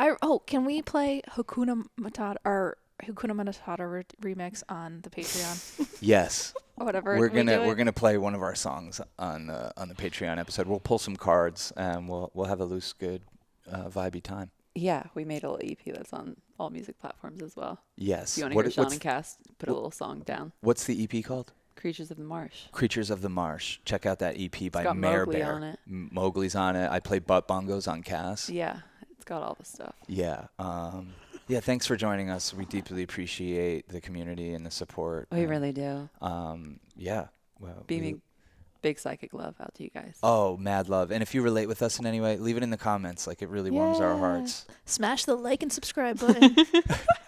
Can we play Hakuna Matata or Hakuna Matata remix on the Patreon? Yes. Whatever. We're gonna play one of our songs on the Patreon episode. We'll pull some cards and we'll have a loose, good, vibey time. Yeah, we made a little EP that's on all music platforms as well. Yes. If you want to hear Sean and Cass put a little song down. What's the EP called? Creatures of the Marsh. Creatures of the Marsh. Check out that EP by Mare Mowgli on it. Mowgli's on it. I play butt bongos on Cass. Yeah, it's got all the stuff. Yeah. Yeah, thanks for joining us. We deeply appreciate the community and the support. We really do. Yeah. Well, Beaming big psychic love out to you guys. Oh, mad love. And if you relate with us in any way, leave it in the comments. Like, it really warms our hearts. Smash the like and subscribe button.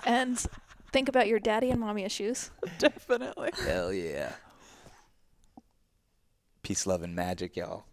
And think about your daddy and mommy issues. Definitely. Hell yeah. Peace, love, and magic, y'all.